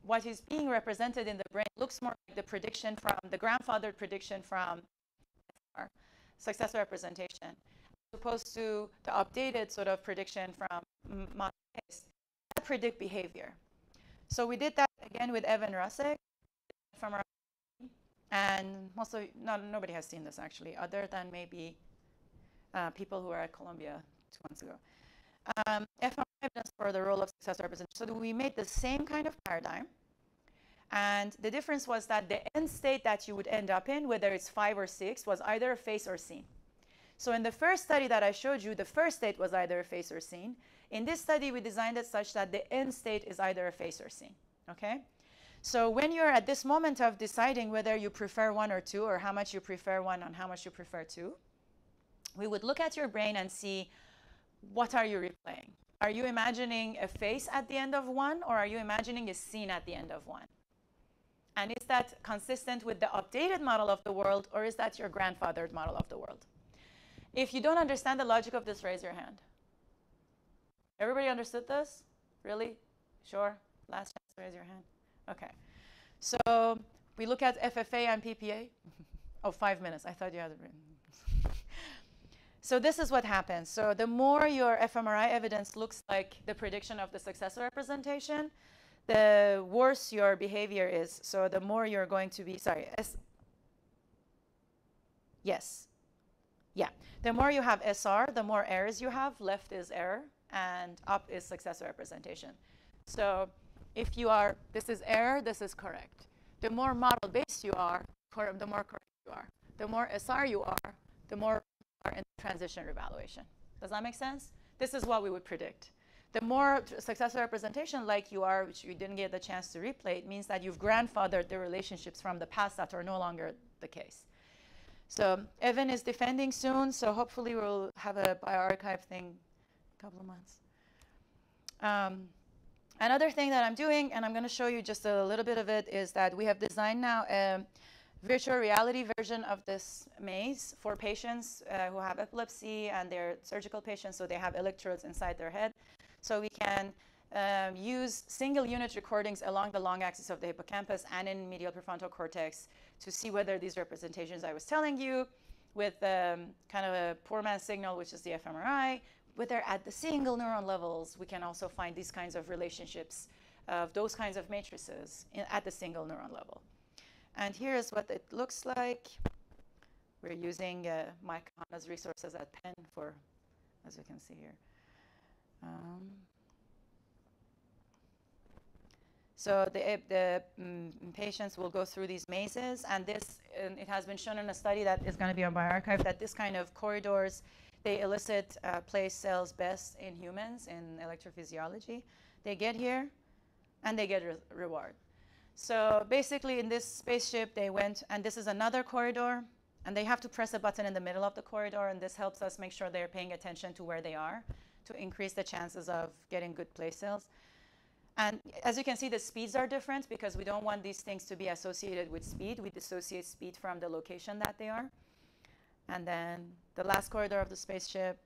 what is being represented in the brain looks more like the prediction from the grandfathered prediction from our successor representation, as opposed to the updated sort of prediction from model-based, that predict behavior. So we did that again with Evan Rusick from our team, and nobody has seen this actually, other than maybe people who were at Columbia 2 months ago. fMRI evidence for the role of successor representation. So we made the same kind of paradigm. And the difference was that the end state that you would end up in, whether it's 5 or 6, was either a face or scene. So in the first study that I showed you, the first state was either a face or scene. In this study, we designed it such that the end state is either a face or scene. Okay? So when you're at this moment of deciding whether you prefer 1 or 2, or how much you prefer 1 and how much you prefer 2, we would look at your brain and see, what are you replaying? Are you imagining a face at the end of 1, or are you imagining a scene at the end of 1? And is that consistent with the updated model of the world, or is that your grandfathered model of the world? If you don't understand the logic of this, raise your hand. Everybody understood this? Really? Sure? Last chance to raise your hand. OK. So we look at FFA and PPA. Oh, 5 minutes. I thought you had it written. So this is what happens. So the more your fMRI evidence looks like the prediction of the successor representation, the worse your behavior is. So the more you're going to be, yes. Yeah. The more you have SR, the more errors you have. Left is error, and up is successor representation. So if you are, this is error, this is correct. The more model-based you are, the more correct you are. The more SR you are, the more you are in the transition evaluation. Does that make sense? This is what we would predict. The more successor representation like you are, which you didn't get the chance to replay, it means that you've grandfathered the relationships from the past that are no longer the case. So Evan is defending soon, so hopefully we'll have a bioarchive thing in a couple of months. Another thing that I'm doing, and I'm going to show you just a little bit of it, is that we have designed now a virtual reality version of this maze for patients who have epilepsy, and they're surgical patients, so they have electrodes inside their head. So we can use single unit recordings along the long axis of the hippocampus and in medial prefrontal cortex to see whether these representations I was telling you with kind of a poor man's signal, which is the fMRI, whether at the single neuron levels, we can also find these kinds of relationships of those kinds of matrices at the single neuron level. And here's what it looks like. We're using Mike Hana's resources at Penn for, as you can see here. So the patients will go through these mazes, and this it has been shown in a study that is going to be on bioarchive that this kind of corridors, they elicit place cells best in humans in electrophysiology. They get here, and they get reward. So basically, in this spaceship, they went, and this is another corridor. And they have to press a button in the middle of the corridor, and this helps us make sure they're paying attention to where they are to increase the chances of getting good place sales. And as you can see, the speeds are different because we don't want these things to be associated with speed. We dissociate speed from the location that they are. And then the last corridor of the spaceship.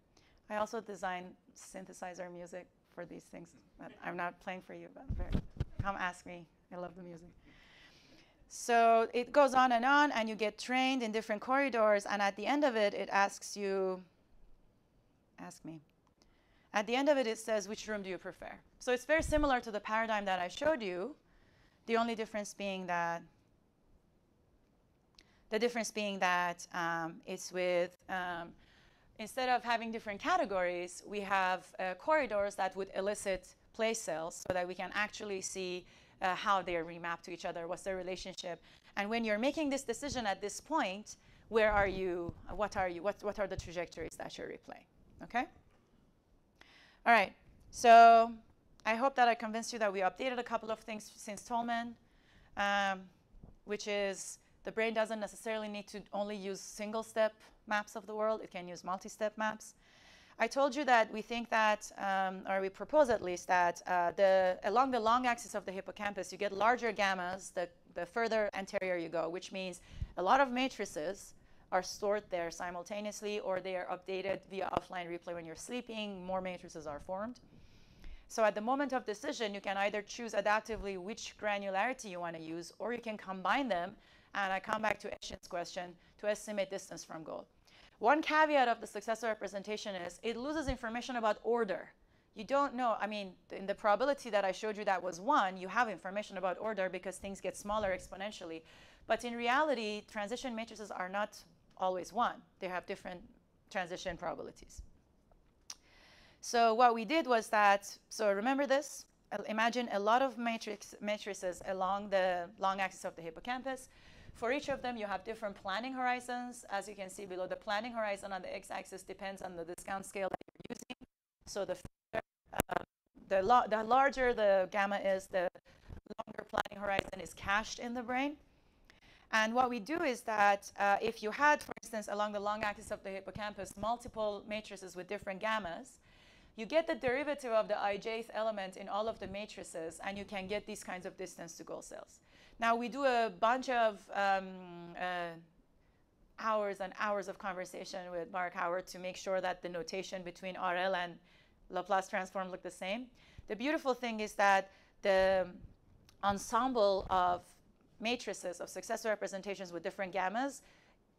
I also designed synthesizer music for these things. But I'm not playing for you, but come ask me. I love the music. So it goes on, and you get trained in different corridors. And at the end of it, it asks you, ask me. At the end of it, it says, which room do you prefer? So it's very similar to the paradigm that I showed you. The only difference being that it's with, instead of having different categories, we have corridors that would elicit place sales so that we can actually see how they're remapped to each other, what's their relationship. And when you're making this decision at this point, where are you, what are you, what are the trajectories that you're replaying, okay? All right, so I hope that I convinced you that we updated a couple of things since Tolman, which is the brain doesn't necessarily need to only use single-step maps of the world. It can use multi-step maps. I told you that we think that, or we propose at least, that along the long axis of the hippocampus, you get larger gammas the further anterior you go, which means a lot of matrices are stored there simultaneously, or they are updated via offline replay when you're sleeping. More matrices are formed. So at the moment of decision, you can either choose adaptively which granularity you want to use, or you can combine them. And I come back to Eshin's question to estimate distance from goal. One caveat of the successor representation is it loses information about order. You don't know. I mean, in the probability that I showed you that was 1, you have information about order because things get smaller exponentially. But in reality, transition matrices are not always 1. They have different transition probabilities. So what we did was that, so remember this. Imagine a lot of matrices along the long axis of the hippocampus. For each of them, you have different planning horizons. As you can see below, the planning horizon on the x-axis depends on the discount scale that you're using. So the larger the gamma is, the longer planning horizon is cached in the brain. And what we do is that if you had, for instance, along the long axis of the hippocampus, multiple matrices with different gammas, you get the derivative of the ijth element in all of the matrices, and you can get these kinds of distance to goal cells. Now, we do a bunch of hours and hours of conversation with Mark Howard to make sure that the notation between RL and Laplace transform look the same. The beautiful thing is that the ensemble of matrices of successor representations with different gammas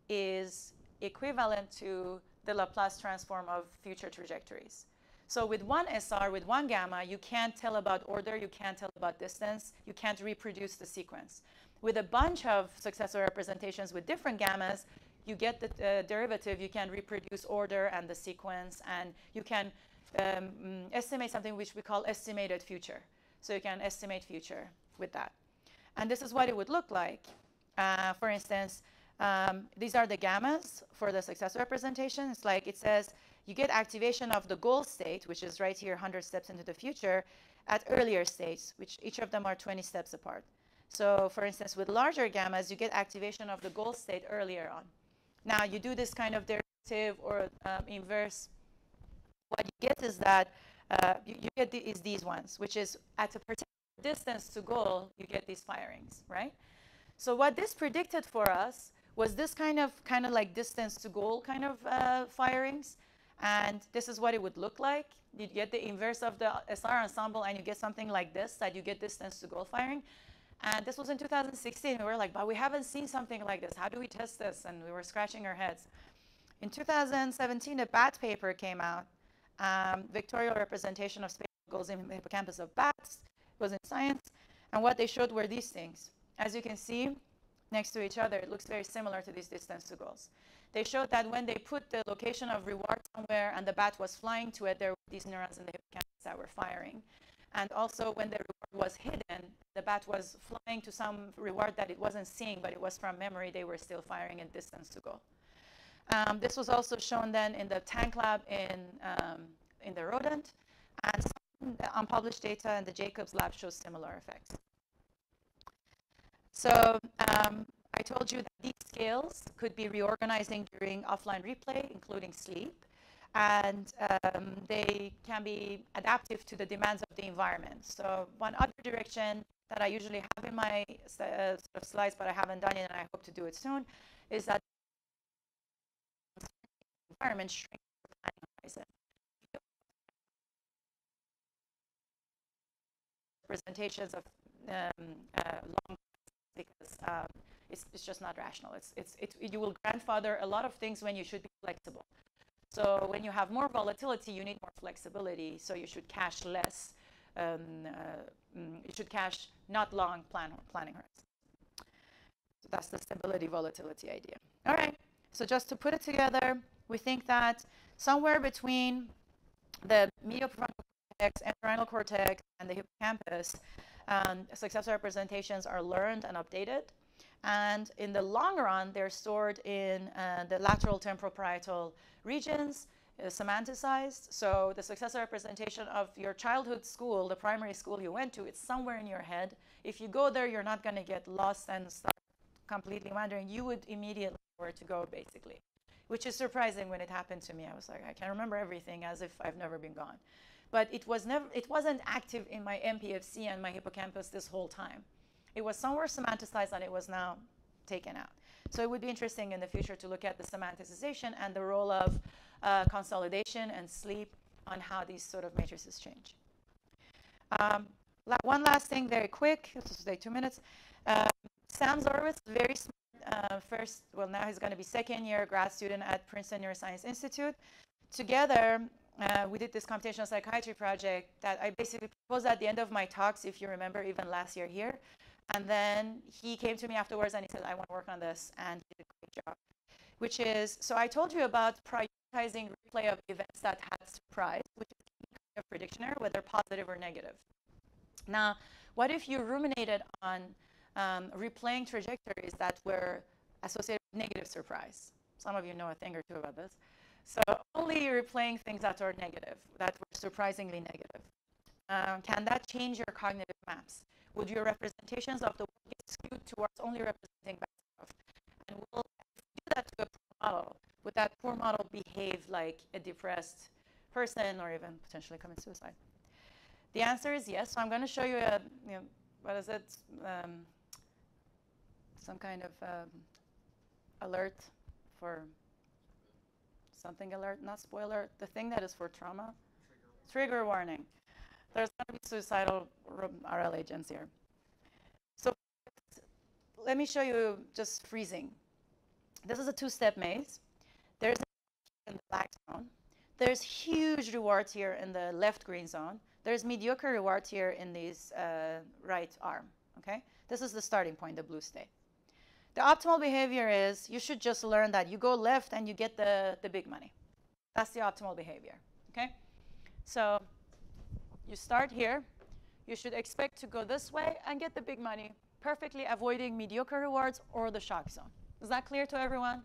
is equivalent to the Laplace transform of future trajectories. So with one SR, with one gamma, you can't tell about order, you can't tell about distance, you can't reproduce the sequence. With a bunch of successor representations with different gammas, you get the derivative, you can reproduce order and the sequence, and you can estimate something which we call estimated future. So you can estimate future with that. And this is what it would look like. For instance, these are the gammas for the successor representation. It's like it says, you get activation of the goal state, which is right here, 100 steps into the future, at earlier states, which each of them are 20 steps apart. So for instance, with larger gammas, you get activation of the goal state earlier on. Now, you do this kind of derivative or inverse. What you get is that you get these ones, which is at a particular distance to goal, you get these firings, right? So what this predicted for us was this kind of like distance to goal kind of firings. And this is what it would look like. You get the inverse of the SR ensemble, and you get something like this, that you get distance to goal firing. And this was in 2016. We were like, but we haven't seen something like this. How do we test this? And we were scratching our heads. In 2017, a BAT paper came out, vectorial representation of spatial goals in the hippocampus of bats. It was in Science. And what they showed were these things. As you can see, next to each other, it looks very similar to these distance to goals. They showed that when they put the location of reward somewhere and the bat was flying to it, there were these neurons in the hippocampus that were firing. And also when the reward was hidden, the bat was flying to some reward that it wasn't seeing, but it was from memory, they were still firing in distance to goal. This was also shown then in the tank lab in the rodent. And some unpublished data in the Jacobs lab shows similar effects. So I told you that these scales could be reorganizing during offline replay, including sleep, and they can be adaptive to the demands of the environment. So one other direction that I usually have in my sort of slides, but I haven't done it and I hope to do it soon, is that environment shrinks the planning horizon. Representations of long, because it's just not rational. You will grandfather a lot of things when you should be flexible. So when you have more volatility, you need more flexibility. So you should cache less. You should cache not long planning horizon. So that's the stability volatility idea. All right. So just to put it together, we think that somewhere between the medial prefrontal cortex, entorhinal cortex, and the hippocampus, successor representations are learned and updated. And in the long run, they're stored in the lateral temporoparietal regions, semanticized. So the successor representation of your childhood school, the primary school you went to, it's somewhere in your head. If you go there, you're not going to get lost and start completely wandering. You would immediately know where to go, basically, which is surprising when it happened to me. I was like, I can remember everything as if I've never been gone. But it wasn't active in my MPFC and my hippocampus this whole time. It was somewhere semanticized and it was now taken out. So it would be interesting in the future to look at the semanticization and the role of consolidation and sleep on how these sort of matrices change. One last thing, very quick. This will take 2 minutes. Sam Zorowitz, very smart, now he's going to be second-year grad student at Princeton Neuroscience Institute. Together, we did this computational psychiatry project that I basically proposed at the end of my talks, if you remember, even last year here. And then he came to me afterwards and he said, I want to work on this, and he did a great job. Which is, so I told you about prioritizing replay of events that had surprise, which is a prediction error, whether positive or negative. Now, what if you ruminated on replaying trajectories that were associated with negative surprise? Some of you know a thing or two about this. So only replaying things that are negative, that were surprisingly negative. Can that change your cognitive maps? Would your representations of the world get skewed towards only representing bad stuff? And if you do that to a poor model, would that poor model behave like a depressed person or even potentially commit suicide? The answer is yes. So I'm going to show you a, what is it? Some kind of alert for something alert, not spoiler, the thing that is for trauma. Trigger warning. There's going to be suicidal RL agents here. So let me show you just freezing. This is a two-step maze. There's in the black zone. There's huge rewards here in the left green zone. There's mediocre rewards here in this right arm. Okay? This is the starting point, the blue state. The optimal behavior is you should just learn that you go left and you get the big money. That's the optimal behavior. Okay? So you start here. You should expect to go this way and get the big money, perfectly avoiding mediocre rewards or the shock zone. Is that clear to everyone?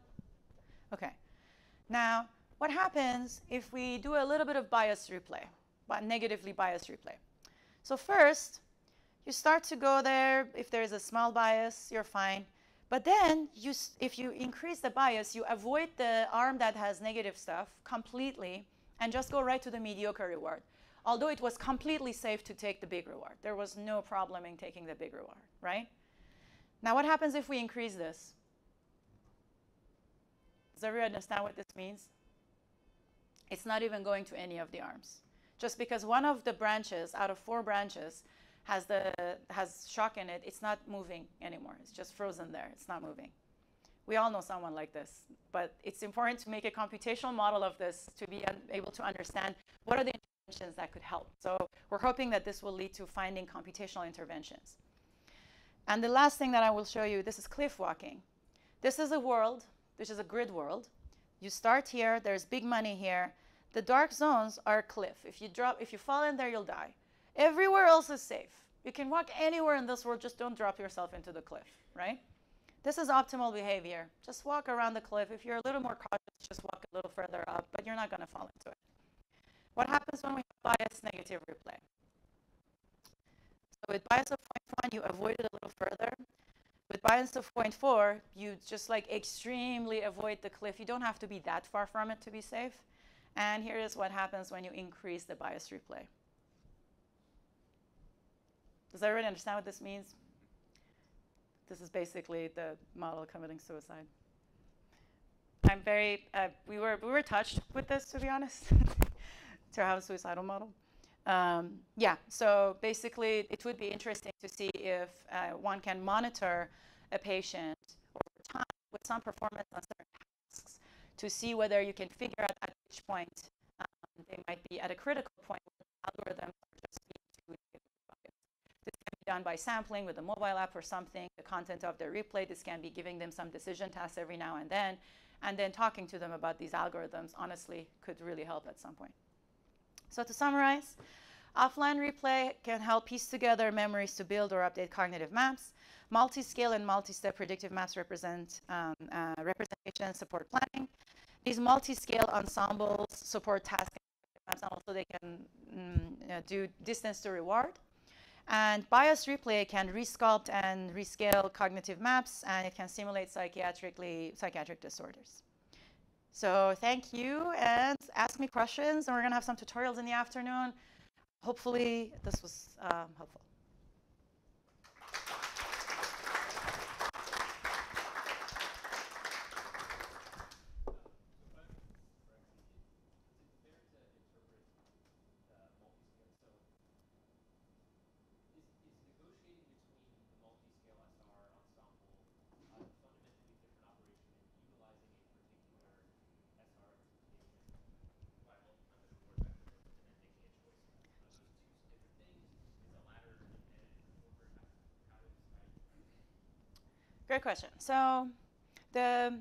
Okay. Now, what happens if we do a little bit of bias replay, but negatively biased replay? So first, you start to go there. If there's a small bias, you're fine. But then, if you increase the bias, you avoid the arm that has negative stuff completely and just go right to the mediocre reward. Although it was completely safe to take the big reward. There was no problem in taking the big reward, right? Now, what happens if we increase this? Does everyone understand what this means? It's not even going to any of the arms. Just because one of the branches out of 4 branches has shock in it, it's not moving anymore. It's just frozen there. It's not moving. We all know someone like this. But it's important to make a computational model of this to be able to understand what are the interventions that could help. So we're hoping that this will lead to finding computational interventions. And the last thing that I will show you, this is cliff walking. This is a world, which is a grid world. You start here. There's big money here. The dark zones are cliff. If you fall in there, you'll die. Everywhere else is safe. You can walk anywhere in this world, just don't drop yourself into the cliff, right? This is optimal behavior. Just walk around the cliff. If you're a little more cautious, just walk a little further up, but you're not going to fall into it. What happens when we have bias negative replay? So with bias of 0.1, you avoid it a little further. With bias of 0.4, you just like extremely avoid the cliff. You don't have to be that far from it to be safe. And here is what happens when you increase the bias replay. Does everyone understand what this means? This is basically the model committing suicide. I'm very, we were touched with this, to be honest, to have a suicidal model. Yeah, so basically it would be interesting to see if one can monitor a patient over time with some performance on certain tasks to see whether you can figure out at which point they might be at a critical point where the algorithms are just being too biased. This can be done by sampling with a mobile app or something, the content of their replay. This can be giving them some decision tasks every now and then talking to them about these algorithms, honestly, could really help at some point. So to summarize, offline replay can help piece together memories to build or update cognitive maps. Multi-scale and multi-step predictive maps represent representation, support planning. These multi-scale ensembles support task maps, and also they can do distance to reward. And bias replay can resculpt and rescale cognitive maps, and it can simulate psychiatric disorders. So thank you, and ask me questions, and we're going to have some tutorials in the afternoon. Hopefully this was helpful. Great question. So the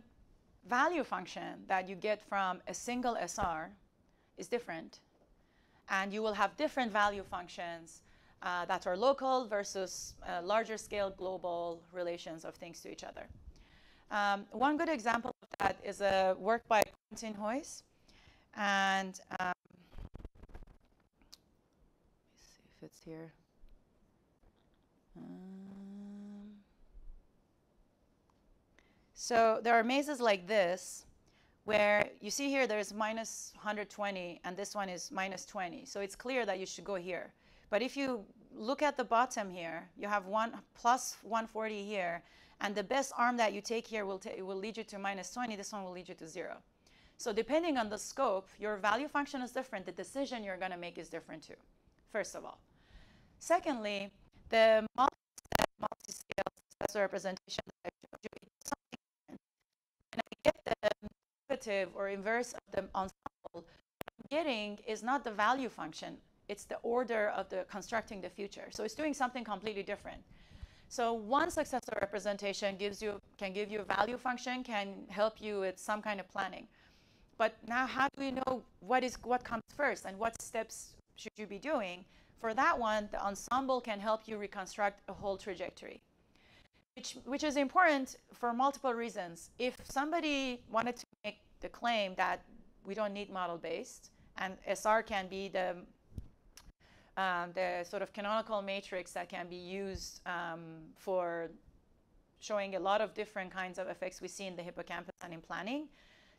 value function that you get from a single SR is different. And you will have different value functions that are local versus larger scale global relations of things to each other. One good example of that is a work by Quentin Hoyce. And let's see if it's here. So there are mazes like this, where you see here there's minus 120, and this one is minus 20. So it's clear that you should go here. But if you look at the bottom here, you have plus 140 here, and the best arm that you take here will lead you to minus 20. This one will lead you to 0. So depending on the scope, your value function is different. The decision you're going to make is different too, first of all. Secondly, the multi-scale successor representation that I showed you is something different. And I get the derivative or inverse of the ensemble. What I'm getting is not the value function. It's the order of the constructing the future. So it's doing something completely different. So one successor representation can give you a value function, can help you with some kind of planning. But now how do we know what comes first and what steps should you be doing? For that one, the ensemble can help you reconstruct a whole trajectory, which is important for multiple reasons. If somebody wanted to make the claim that we don't need model-based, and SR can be the sort of canonical matrix that can be used for showing a lot of different kinds of effects we see in the hippocampus and in planning,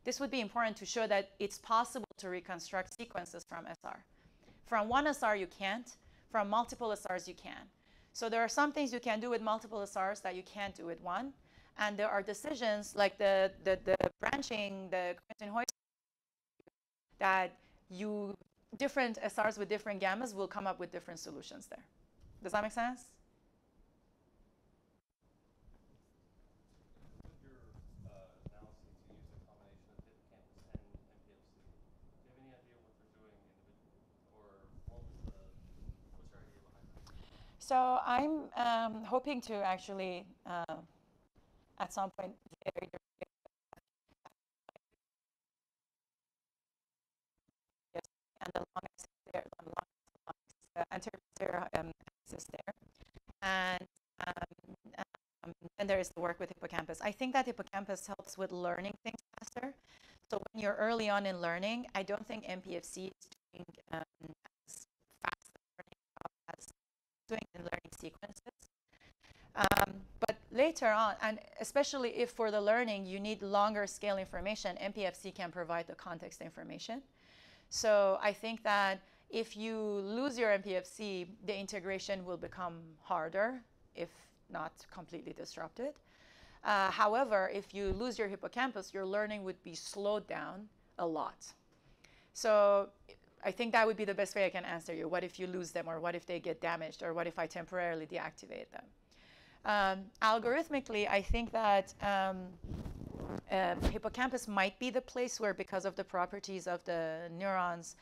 this would be important to show that it's possible to reconstruct sequences from SR. From one SR, you can't. From multiple SRs, you can. So there are some things you can do with multiple SRs that you can't do with one. And there are decisions like the branching, the Quentin Hoyce, that different SRs with different gammas will come up with different solutions there. Does that make sense? So I'm hoping to actually, at some point, and the longest there, anterior axis there, and then there is the work with hippocampus. I think that hippocampus helps with learning things faster. So when you're early on in learning, I don't think MPFC is doing as fast learning as doing in learning sequences. But later on, and especially if for the learning you need longer scale information, MPFC can provide the context information. So I think that if you lose your MPFC, the integration will become harder, if not completely disrupted. However, if you lose your hippocampus, your learning would be slowed down a lot. So I think that would be the best way I can answer you. What if you lose them, or what if they get damaged, or what if I temporarily deactivate them? Algorithmically, I think that hippocampus might be the place where, because of the properties of the neurons,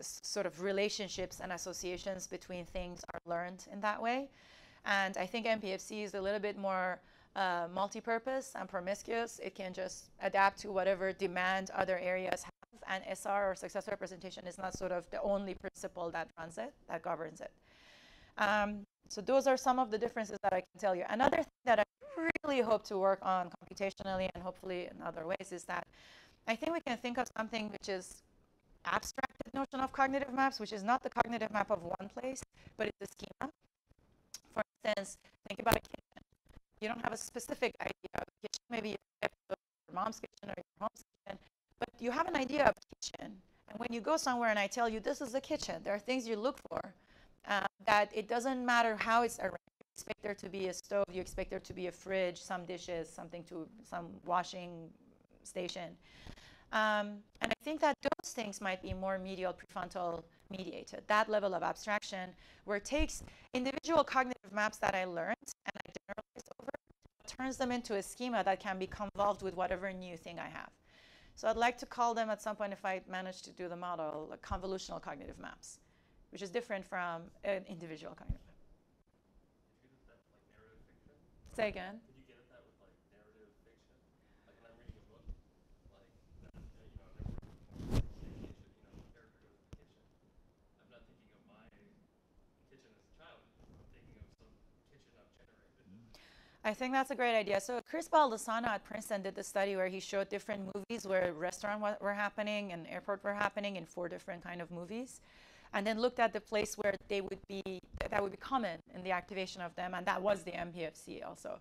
sort of relationships and associations between things are learned in that way. And I think MPFC is a little bit more multi-purpose and promiscuous. It can just adapt to whatever demand other areas have, and SR, or successor representation, is not sort of the only principle that runs it, that governs it. So those are some of the differences that I can tell you. Another thing that I really hope to work on computationally, and hopefully in other ways, is that I think we can think of something which is abstracted notion of cognitive maps, which is not the cognitive map of one place, but it's a schema. For instance, think about a kitchen. You don't have a specific idea of a kitchen. Maybe you have your mom's kitchen or your mom's kitchen, but you have an idea of a kitchen. And when you go somewhere and I tell you this is a kitchen, there are things you look for, that it doesn't matter how it's arranged. You expect there to be a stove, you expect there to be a fridge, some dishes, some washing station. And I think that those things might be more medial prefrontal mediated. That level of abstraction, where it takes individual cognitive maps that I learned and I generalize over, turns them into a schema that can be convolved with whatever new thing I have. So I'd like to call them at some point, if I manage to do the model, like convolutional cognitive maps, which is different from an individual cognitive map. Did you get at that like narrative fiction? Say again. Did you get at that with like narrative fiction? Like when I'm reading a book, like that, I've never read a book before, say kitchen, the character goes to the kitchen. I'm not thinking of my kitchen as a child. I'm thinking of some kitchen I've generated. I think that's a great idea. So Chris Baldessano at Princeton did the study where he showed different movies where restaurant were happening and airport were happening in 4 different kind of movies, and then looked at the place where that would be common in the activation of them, and that was the MPFC also.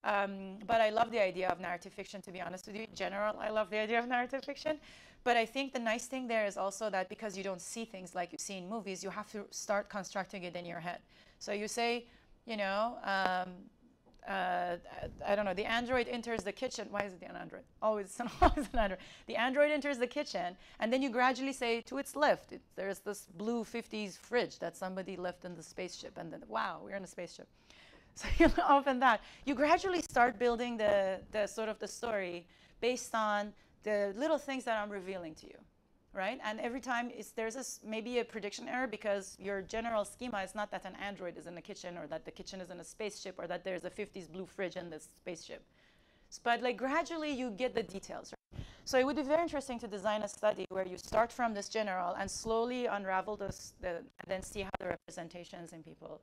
But I love the idea of narrative fiction, to be honest with you. In general, I love the idea of narrative fiction. But I think the nice thing there is also that because you don't see things like you see in movies, you have to start constructing it in your head. So you say, I don't know, the android enters the kitchen. Why is it an android? Always an android. The android enters the kitchen, and then you gradually say, to its left, there's this blue 50s fridge that somebody left in the spaceship. And then, wow, we're in a spaceship. So you open that. You gradually start building the sort of the story based on the little things that I'm revealing to you, right? And every time there's maybe a prediction error because your general schema is not that an android is in the kitchen, or that the kitchen is in a spaceship, or that there's a 50s blue fridge in this spaceship. But like gradually you get the details, right? So it would be very interesting to design a study where you start from this general and slowly unravel and then see how the representations in people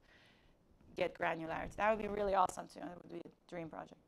get granularity. That would be really awesome too. It would be a dream project.